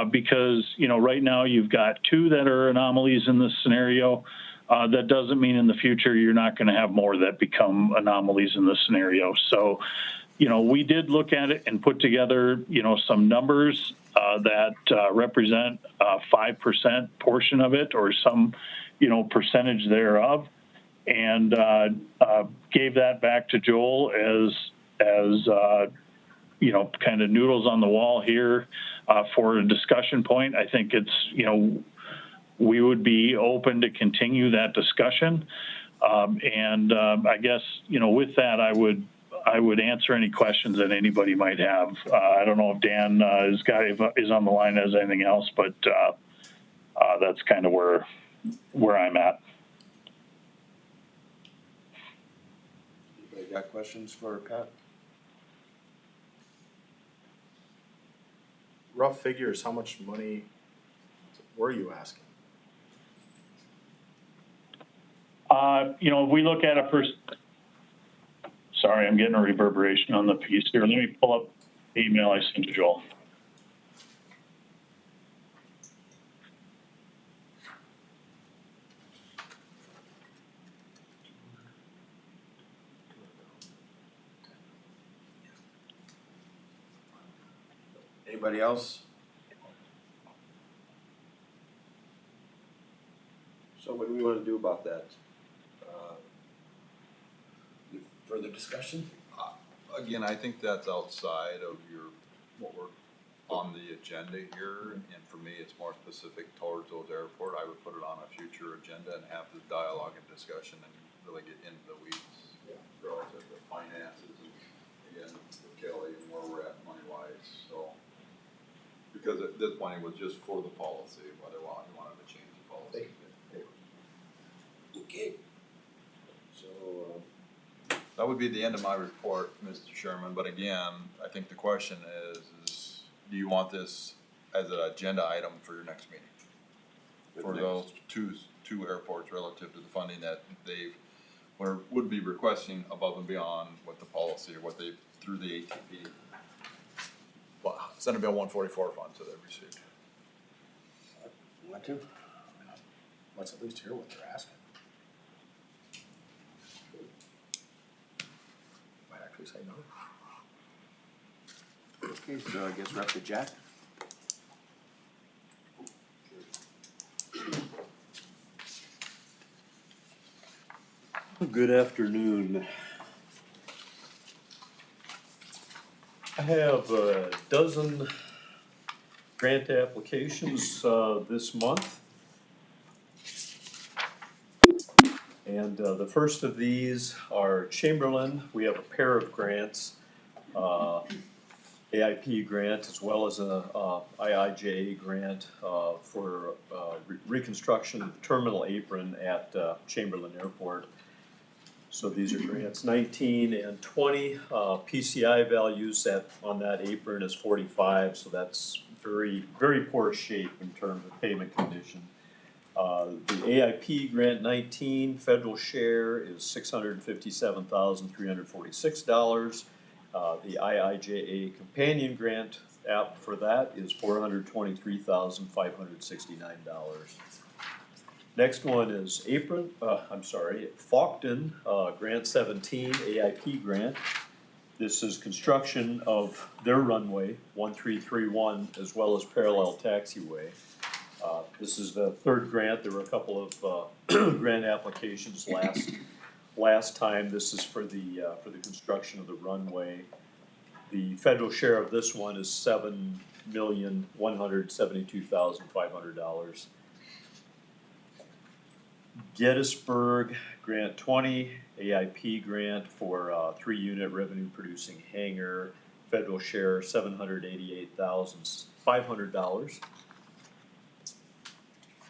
because, you know, right now you've got 2 that are anomalies in this scenario. That doesn't mean in the future you're not going to have more that become anomalies in this scenario. So, you know, we did look at it and put together, you know, some numbers that represent a 5% portion of it or some, you know, percentage thereof, and gave that back to Joel as you know, kind of noodles on the wall here for a discussion point. I think it's, you know, we would be open to continue that discussion. And I guess, you know, with that, I would answer any questions that anybody might have. I don't know if Dan is on the line as anything else, but that's kind of where I'm at. Anybody got questions for Pat? Rough figures, how much money were you asking? You know, if we look at it sorry, I'm getting a reverberation on the piece here. Let me pull up the email I sent to Joel. Anybody else? So what do we want to do about that? Further discussion? Again, I think that's outside of what we're on the agenda here, and for me, it's more specific towards those airport. I would put it on a future agenda and have the dialogue and discussion and really get into the weeds relative to finances and, again, with Kelly and where we're at money-wise, so. Because this money was just for the policy, whether you wanted to change the policy. Okay. So, that would be the end of my report, Mr. Sherman, but again, I think the question is do you want this as an agenda item for your next meeting? For those two airports relative to the funding that they would be requesting above and beyond what the policy or what they, through the ATP, Senate Bill 144 funds that they've received. Want to? Let's at least hear what they're asking. Might actually say no. okay, so I guess we're up to Jack. Good afternoon. I have a dozen grant applications this month. And the first of these are Chamberlain. We have a pair of grants, AIP grant as well as a IIJA grant for reconstruction of the terminal apron at Chamberlain Airport. So these are grants 19 and 20. PCI values on that apron is 45, so that's very, very poor shape in terms of payment condition. The AIP grant 19 federal share is $657,346. The IIJA companion grant app for that is $423,569. Next one is Faulkton, grant 17, AIP grant. This is construction of their runway, 1331, as well as parallel taxiway. This is the third grant. There were a couple of grant applications last time. This is for the construction of the runway. The federal share of this one is $7,172,500. Gettysburg grant 20, AIP grant for 3-unit revenue producing hangar. Federal share $788,500.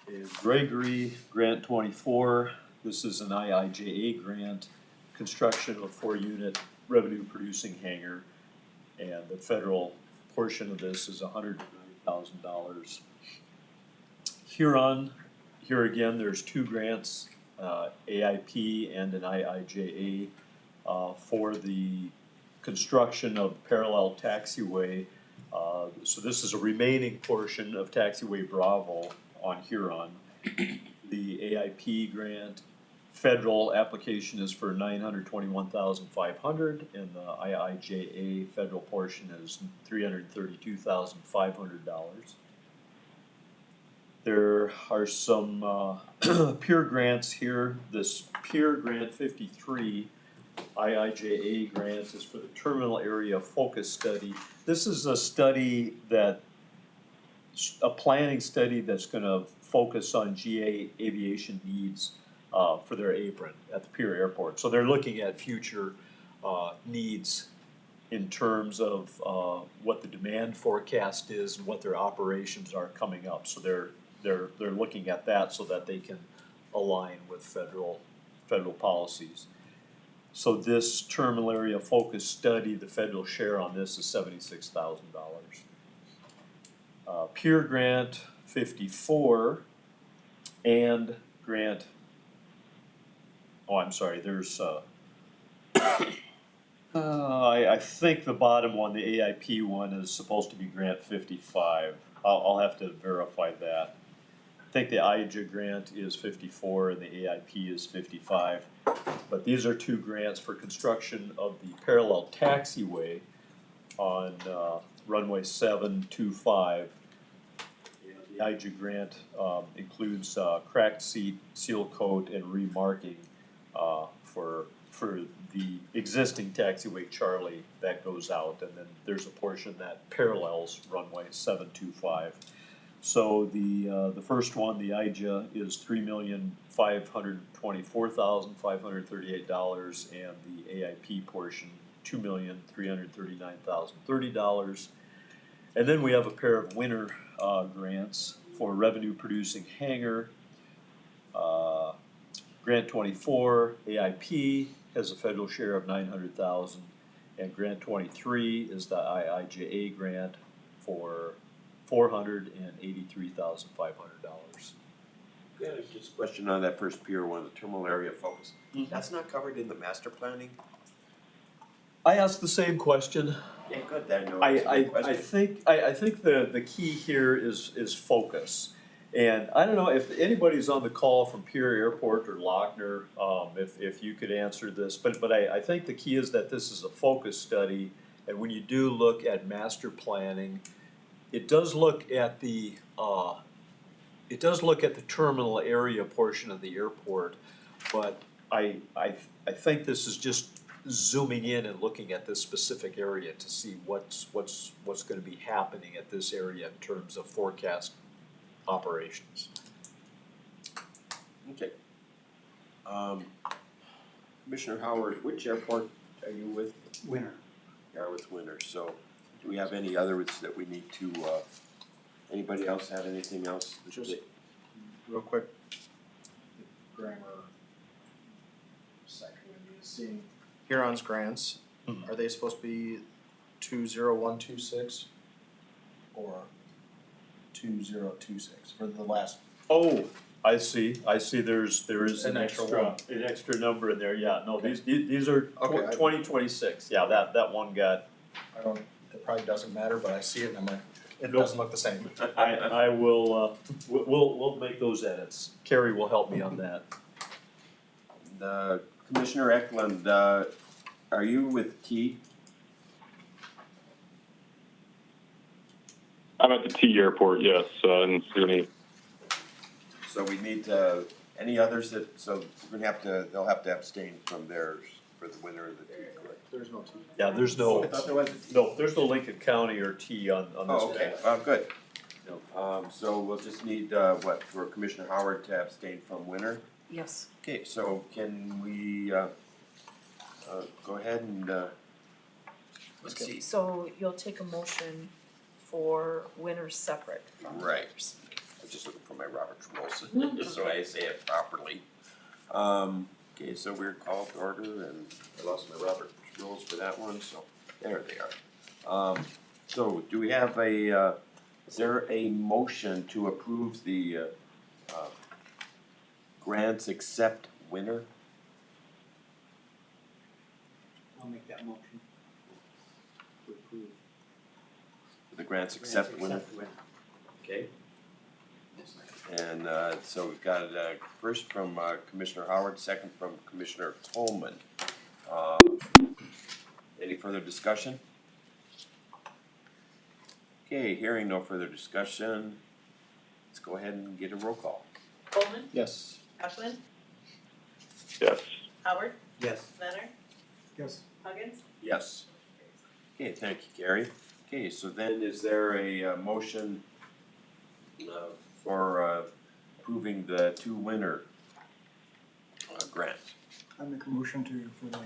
And Gregory grant 24. This is an IIJA grant, construction of a 4-unit revenue producing hangar. And the federal portion of this is $190,000. Huron, here again, there's 2 grants, AIP and an IIJA, for the construction of parallel taxiway. So this is a remaining portion of taxiway Bravo on Huron. The AIP grant federal application is for $921,500, and the IIJA federal portion is $332,500. There are some peer grants here. This peer grant 53 IIJA grant is for the terminal area focus study. This is a study a planning study that's going to focus on GA aviation needs for their apron at the Pierre Airport. So they're looking at future needs in terms of what the demand forecast is and what their operations are coming up. So they're looking at that so that they can align with federal policies. So this terminal area focus study, the federal share on this is $76,000. Peer grant 54 and grant, there's I think the bottom one, the AIP one, is supposed to be grant 55. I'll have to verify that. I think the IJA grant is 54 and the AIP is 55. But these are 2 grants for construction of the parallel taxiway on runway 725. The IJA grant includes cracked seat, seal coat, and remarking for the existing taxiway Charlie that goes out, and then there's a portion that parallels runway 725. So the first one, the IJA, is $3,524,538, and the AIP portion $2,339,030. And then we have a pair of winter grants for revenue producing hangar. Grant 24, AIP, has a federal share of $900,000, and grant 23 is the IIJA grant for $483,500. Yeah, just a question on that first pier one, the terminal area focus. That's not covered in the master planning? I asked the same question. Yeah, good, I know. I think the key here is focus. And I don't know if anybody's on the call from Pierre Airport or Lochner, if you could answer this, but I think the key is that this is a focus study, and when you do look at master planning, it does look at the terminal area portion of the airport, but I think this is just zooming in and looking at this specific area to see what's going to be happening at this area in terms of forecast operations. Okay. Commissioner Howard, which airport are you with? Winter. You are with Winter. So do we have any others that we need to, anybody else have anything else? Just real quick, grammar section, seeing Huron's grants, are they supposed to be 20126 or 2026 for the last? Oh, I see, there is An an extra extra number in there, yeah, no, Okay. these are Okay, I- 2026, yeah, that one got, I don't, it probably doesn't matter, but I see it and I'm like, it Nope. doesn't look the same. I will, we'll make those edits. Carrie will help me on that. Commissioner Eklund, are you with T? I'm at the T airport, yes, in SUNY. So we need, any others that, so we're gonna have to, they'll have to abstain from theirs for the winner of the T, correct? There's no T. Yeah, there's no, I thought there was a T. no, there's no Lincoln County or T on this Oh, okay, one. good. So we'll just need, what, for Commissioner Howard to abstain from winner? Yes. Okay, so can we, go ahead and, let's see. So you'll take a motion for winners separate from Right. others. I was just looking for my Robert's rules, just so I say it properly. Okay, so we're called to order, and I lost my Robert's rules for that one, so there they are. So do we have a, is there a motion to approve the, grants except winner? I'll make that motion. To approve. The grants except winner? winner. Okay. And, so we've got, first from, Commissioner Howard, second from Commissioner Coleman. Any further discussion? Okay, hearing no further discussion, let's go ahead and get a roll call. Coleman, Yes. Eklund, Yes. Howard, Yes. Benner, Yes. Huggins. Yes. Okay, thank you, Gary. Okay, so then is there a, motion, for, approving the two winner, grants? I make a motion for the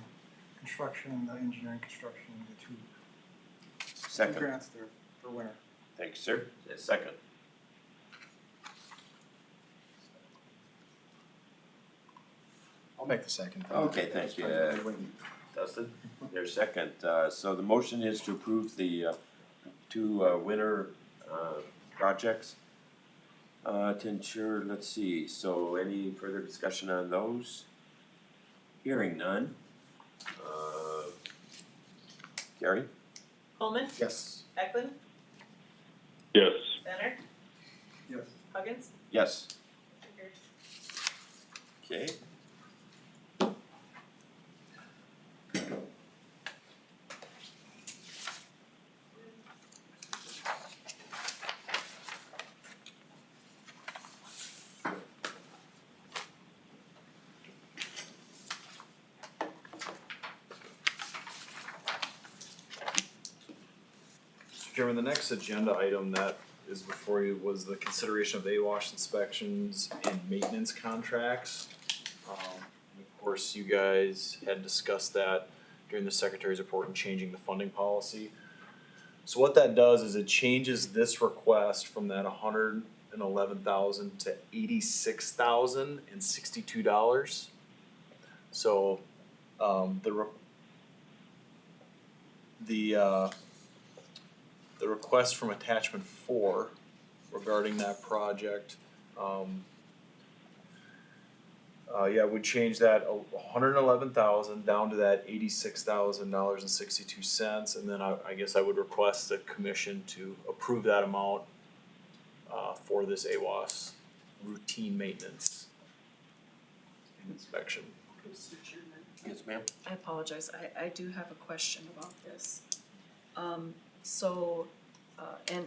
construction, the engineering construction, the two Second. grants there for winter. Thanks, sir. Second. I'll make the second. Okay, thank you, Dustin. There's second. So the motion is to approve the, two, winner, projects. To ensure, let's see, so any further discussion on those? Hearing none. Gary? Coleman, Yes. Eklund, Yes. Benner, Yes. Huggins. Yes. Okay. Mr. Chairman, the next agenda item that is before you was the consideration of AWASH inspections and maintenance contracts. Of course, you guys had discussed that during the Secretary's report and changing the funding policy. So what that does is it changes this request from that $111,000 to $86,062. So, the request from attachment 4 regarding that project, would change that $111,000 down to that $86,000.62, and then I guess I would request the commission to approve that amount for this AWAS routine maintenance and inspection. Yes, ma'am. I apologize, I do have a question about this.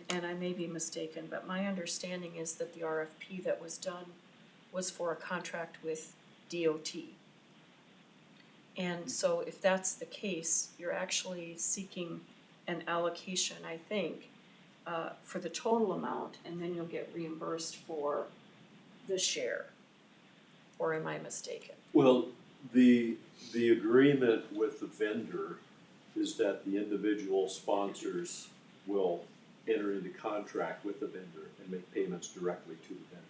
And I may be mistaken, but my understanding is that the RFP that was done was for a contract with DOT. And so if that's the case, you're actually seeking an allocation, I think, for the total amount, and then you'll get reimbursed for the share. Or am I mistaken? Well, the agreement with the vendor is that the individual sponsors will enter into contract with the vendor and make payments directly to the vendor.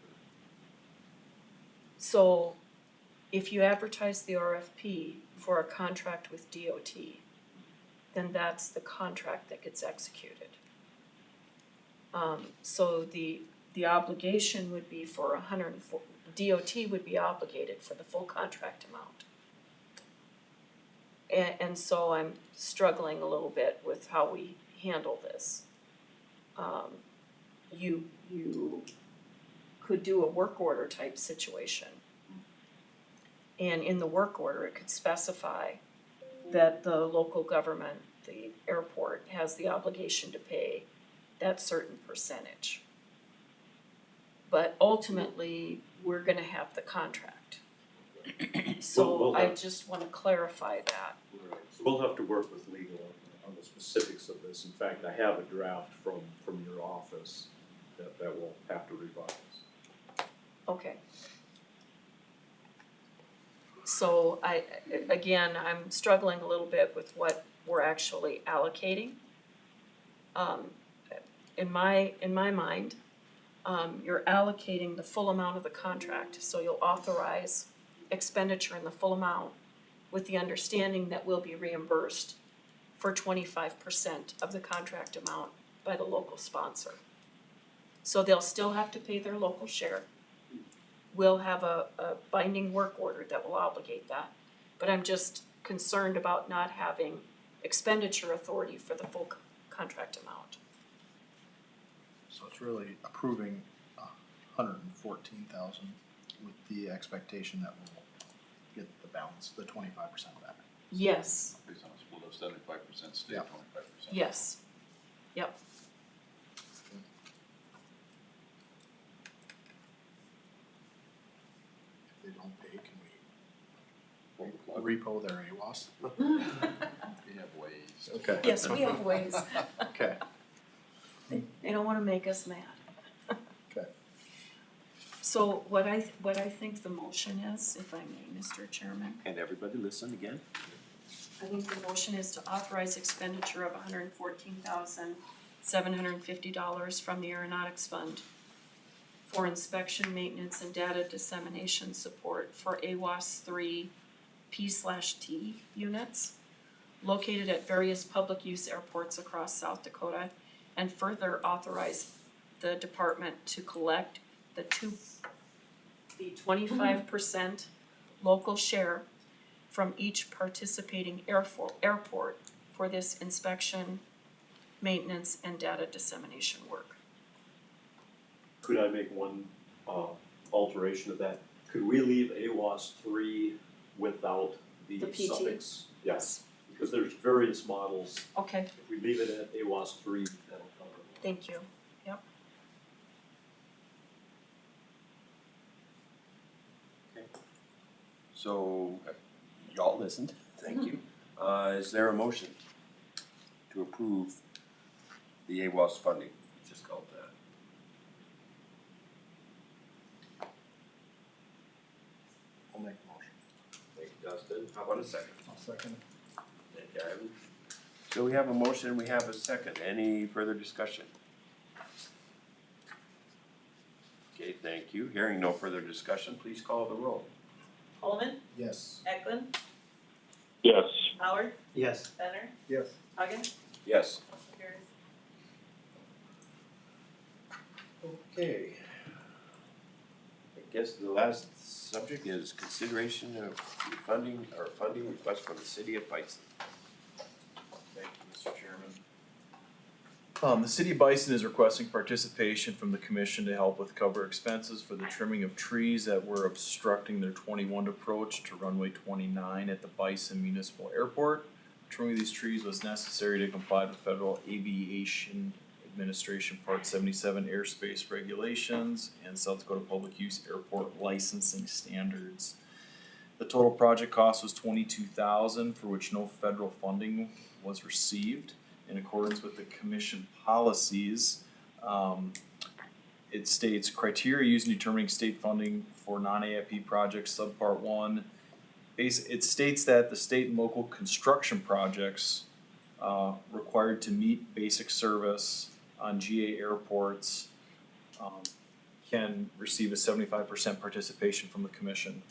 So if you advertise the RFP for a contract with DOT, then that's the contract that gets executed. So the obligation would be for DOT would be obligated for the full contract amount. And so I'm struggling a little bit with how we handle this. You could do a work order type situation. And in the work order, it could specify that the local government, the airport, has the obligation to pay that certain percentage. But ultimately, we're gonna have the contract. So We'll I have- just wanna clarify that. Right. So we'll have to work with legal on the specifics of this. In fact, I have a draft from your office that we'll have to revise. Okay. So I'm struggling a little bit with what we're actually allocating. In my mind, you're allocating the full amount of the contract, so you'll authorize expenditure in the full amount with the understanding that we'll be reimbursed for 25% of the contract amount by the local sponsor. So they'll still have to pay their local share. We'll have a binding work order that will obligate that, but I'm just concerned about not having expenditure authority for the full contract amount. So it's really approving $114,000 with the expectation that we'll get the balance, the 25% back. Yes, Based on a split of 75% state, Yeah. 25%. yes, yep. If they don't pay, can Pull the plug. we repo their AWAS? We have ways. Okay. Yes, we have ways. Okay. They don't wanna make us mad. Okay. So what I think the motion is, if I may, Mr. Chairman, And everybody listen again? I think the motion is to authorize expenditure of $114,750 from the Aeronautics Fund for inspection, maintenance, and data dissemination support for AWAS 3 P/T units located at various public use airports across South Dakota, and further authorize the department to collect the 25% local share from each participating airport for this inspection, maintenance, and data dissemination work. Could I make one alteration of that? Could we leave AWAS 3 without the The PT? suffix? Yes, because there's various models. Okay, If we leave it at AWAS 3, that'll cover it. thank you. Yep. So, y'all listened, thank you. Is there a motion to approve the AWAS funding? Just called that. I'll make the motion. Thank you, Dustin. How about a second? I'll second it. Thank you, Ivan. So we have a motion, we have a second. Any further discussion? Okay, thank you. Hearing no further discussion, please call the roll. Holman, Yes. Eklund, Yes. Howard, Yes. Benner, Yes. Huggins, Yes. carries. Okay. I guess the last subject is consideration of funding request from the city of Bison. Thank you, Mr. Chairman. The city of Bison is requesting participation from the commission to help with cover expenses for the trimming of trees that were obstructing their 21 approach to runway 29 at the Bison Municipal Airport. Trimming of these trees was necessary to comply with Federal Aviation Administration Part 77 airspace regulations and South Dakota Public Use Airport licensing standards. The total project cost was $22,000, for which no federal funding was received. In accordance with the commission policies, it states criteria used in determining state funding for non-AIP projects, subpart 1. It states that the state and local construction projects required to meet basic service on GA airports can receive a 75% participation from the commission.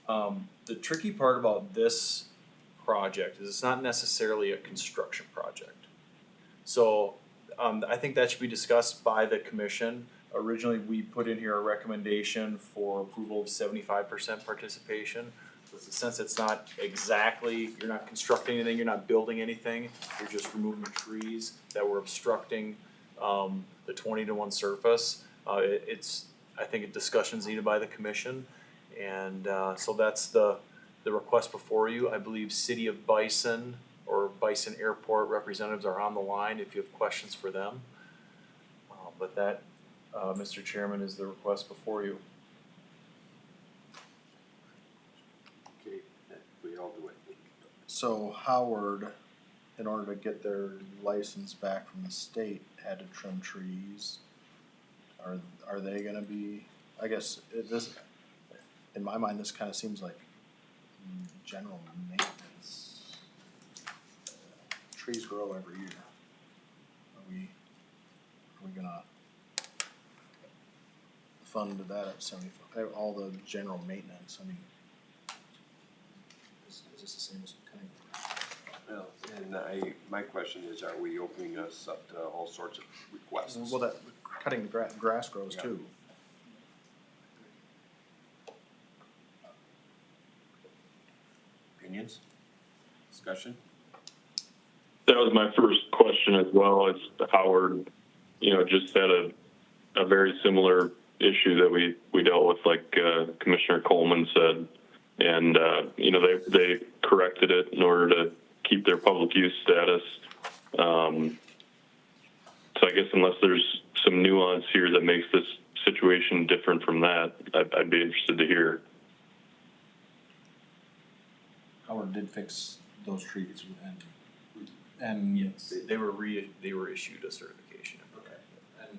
The tricky part about this project is it's not necessarily a construction project. So, I think that should be discussed by the commission. Originally, we put in here a recommendation for approval of 75% participation. Since it's not exactly, you're not constructing anything, you're not building anything, you're just removing trees that were obstructing, the 20-to-1 surface. It's, I think, a discussion's needed by the commission. And, so that's the request before you. I believe City of Bison or Bison Airport representatives are on the line if you have questions for them. But that, Mr. Chairman, is the request before you. Okay, we all do it. So Howard, in order to get their license back from the state, had to trim trees. Are they gonna be, I guess, this, in my mind, this kinda seems like general maintenance. Trees grow every year. Are we gonna fund that at 75, all the general maintenance, I mean, is this the same as kind of? Well, and my question is, are we opening us up to all sorts of requests? Well, that, cutting the grass grows too. Opinions? Discussion? That was my first question as well. It's Howard, just had a very similar issue that we dealt with, like Commissioner Coleman said, and they corrected it in order to keep their public use status. So I guess unless there's some nuance here that makes this situation different from that, I'd be interested to hear. Howard did fix those trees and Yes, they were issued a certification. okay, and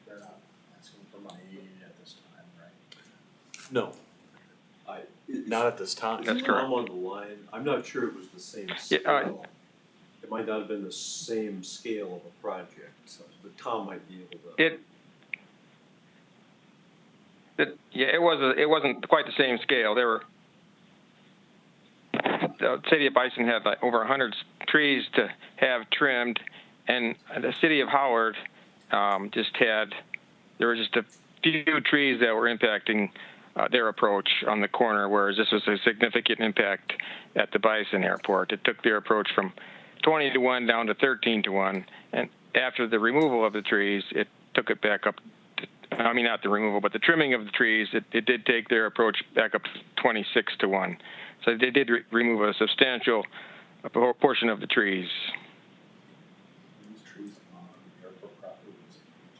they're not asking for money at this time, right? No, not at this time. That's correct. I'm on the line, I'm not sure it was the same scale. It might not have been the same scale of a project, so, but Tom might be able to. It wasn't quite the same scale. The city of Bison had like over 100 trees to have trimmed, and the city of Howard there was just a few trees that were impacting their approach on the corner, whereas this was a significant impact at the Bison Airport. It took their approach from 20-to-1 down to 13-to-1, and after the removal of the trees, it took it back up. Not the removal, but the trimming of the trees, it did take their approach back up to 26-to-1. So they did remove a substantial portion of the trees. These trees on airport property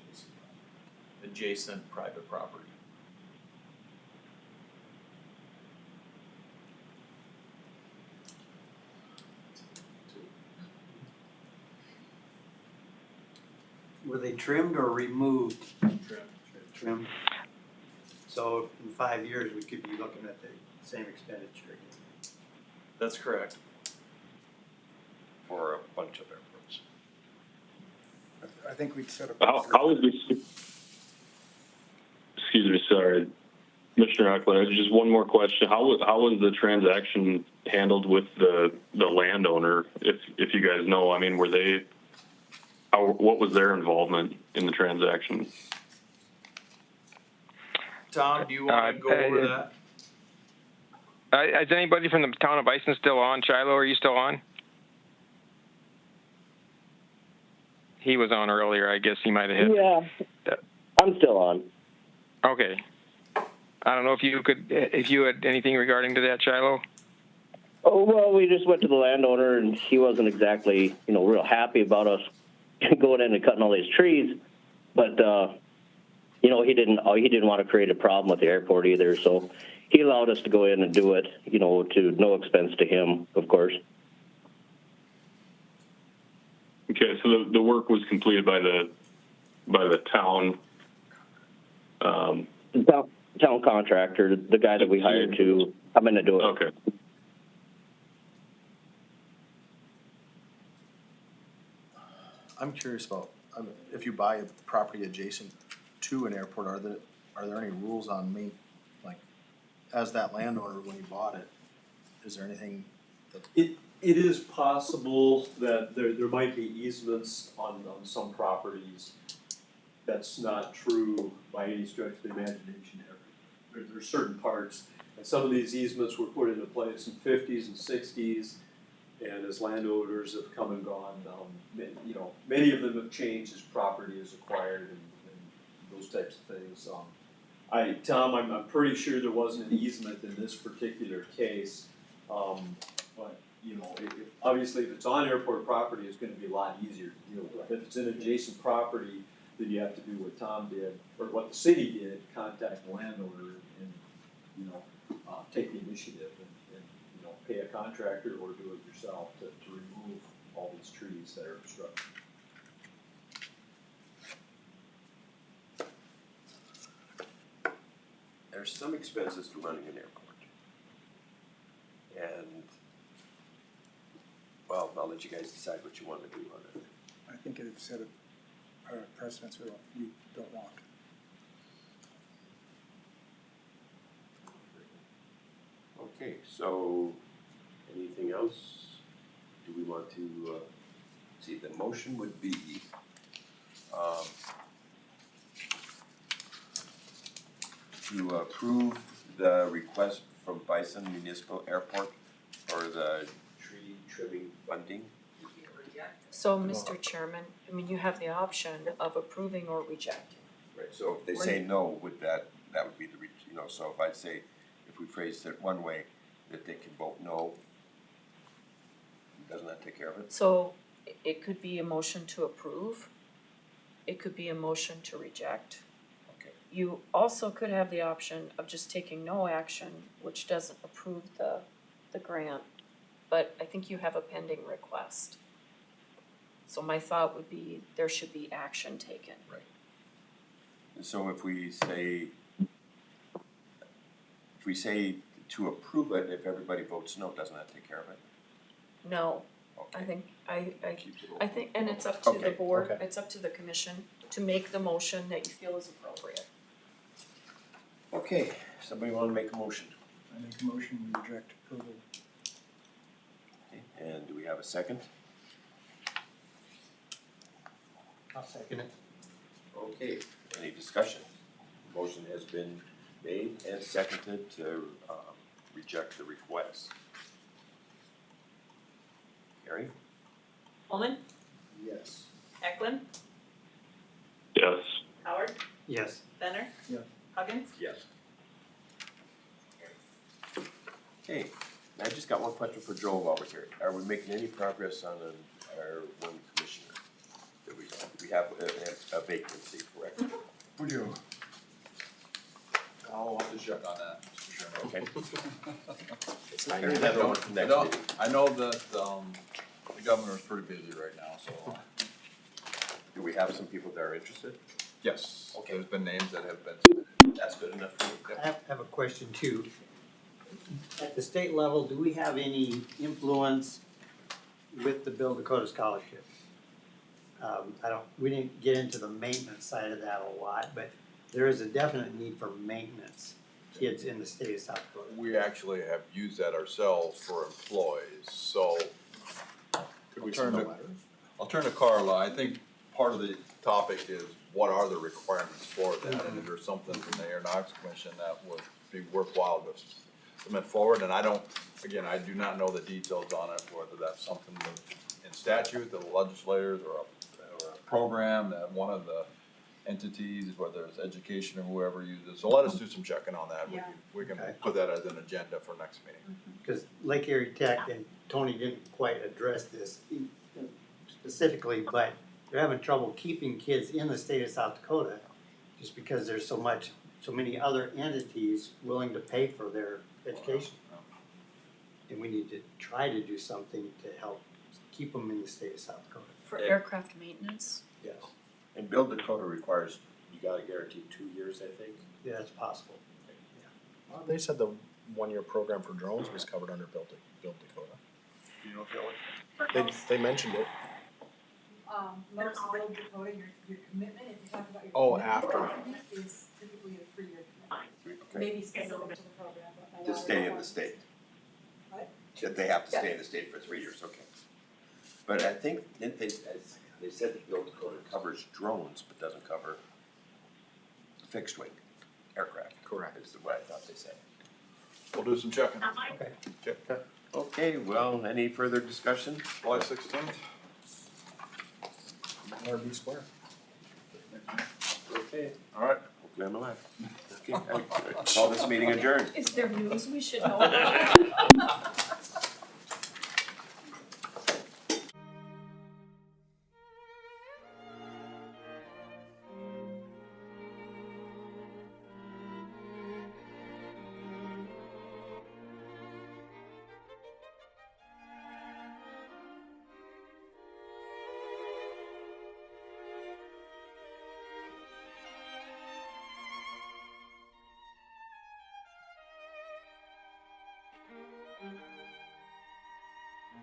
was Adjacent private property. Were they trimmed or removed? Trimmed. So in 5 years, we could be looking at the same expenditure again. That's correct. For a bunch of airports. I think we'd set up. How is this? Excuse me, sorry, Commissioner Eklund. Just one more question. How was the transaction handled with the landowner? If you guys know, were they? What was their involvement in the transaction? Tom, do you want to go over that? Is anybody from the town of Bison still on? Shiloh, are you still on? He was on earlier. I guess he might have hit. Yeah, I'm still on. Okay. I don't know if you had anything regarding to that, Shiloh? Oh, well, we just went to the landowner, and he wasn't exactly, real happy about us going in and cutting all these trees. But, he didn't want to create a problem with the airport either, so he allowed us to go in and do it, to no expense to him, of course. Okay, so the work was completed by the town. Town contractor, the guy that we hired to come in and do it. Okay. I'm curious about, if you buy a property adjacent to an airport, are there any rules on as that landowner when you bought it, is there anything that? It is possible that there might be easements on some properties. That's not true by any stretch of the imagination. There's certain parts, and some of these easements were put into place in fifties and sixties, and as landowners have come and gone, many of them have changed as property is acquired and those types of things. Tom, I'm pretty sure there wasn't an easement in this particular case, but obviously if it's on airport property, it's gonna be a lot easier to deal with. If it's an adjacent property, then you have to do what Tom did, or what the city did, contact the landowner and take the initiative and pay a contractor or do it yourself to remove all these trees that are obstructing. There's some expenses to running an airport. And, well, I'll let you guys decide what you want to do on it. I think it set a precedence we don't want. Okay, so anything else? Do we want to, see, the motion would be, to approve the request from Bison Municipal Airport for the tree trimming funding. So, Mr. Chairman, I mean, you have the option of approving or rejecting. Right, so if they say no, would that would be the, so if I'd say, if we phrased it one way, that they can vote no, doesn't that take care of it? So, it could be a motion to approve, it could be a motion to reject. Okay. You also could have the option of just taking no action, which doesn't approve the grant, but I think you have a pending request. So my thought would be there should be action taken. Right. And so if we say to approve it, if everybody votes no, doesn't that take care of it? No, Okay. I think, and it's up to the Okay, board, okay. it's up to the commission to make the motion that you feel is appropriate. Okay, somebody wanna make a motion? I make a motion, we reject approval. Okay, and do we have a second? I'll second it. Okay, any discussion? Motion has been made and seconded to reject the request. Gary? Holman, Yes. Eklund, Yes. Howard, Yes. Benner, Yes. Huggins. Yes. Okay, I just got one question for Joel while we're here. Are we making any progress on our one commissioner? That we have a vacancy, correct? We do. I'll have to check on that, Mr. Chairman. Okay. It's not gonna have over the next meeting. I know that, the governor's pretty busy right now, so, Do we have some people that are interested? yes, Okay. there's been names that have been submitted. That's good enough for me. I have a question too. At the state level, do we have any influence with the Build Dakota Scholarship? We didn't get into the maintenance side of that a lot, but there is a definite need for maintenance, kids in the state of South Dakota. We actually have used that ourselves for employees, so. Could we I'll turn send a to- letter? I'll turn to Carla. I think part of the topic is what are the requirements for that? And is there something from the Aeronautics Commission that would be worthwhile to submit forward? And I do not know the details on it, whether that's something in statute, that the legislators or a program that one of the entities, whether it's education or whoever uses. So let us do some checking on that. Yeah. We can put that as an agenda for next meeting. Because Lake Erie Tech, and Tony didn't quite address this specifically, but they're having trouble keeping kids in the state of South Dakota just because there's so many other entities willing to pay for their education. And we need to try to do something to help keep them in the state of South Dakota. For aircraft maintenance, Yes. And Build Dakota requires, you gotta guarantee 2 years, I think. Yeah, that's possible. They said the one-year program for drones was covered under Build Dakota. Do you know, Kelly? They mentioned it. Most Build Dakota, your commitment, if you talk about your. Oh, commitment after. commitment, is typically a 3-year commitment. Okay. Maybe specific to the program, but To stay in the state. What? That they have to stay in the state for 3 years, okay. But I think, didn't they said that North Dakota covers drones, but doesn't cover fixed wing aircraft. Correct. Is the way I thought they said. We'll do some checking. Okay. Check. Okay, well, any further discussion? July 16th? RB square. Okay. All right. Hopefully I'm alive. Okay, I call this meeting adjourned. Is there news we should know about?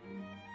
Mm-hmm.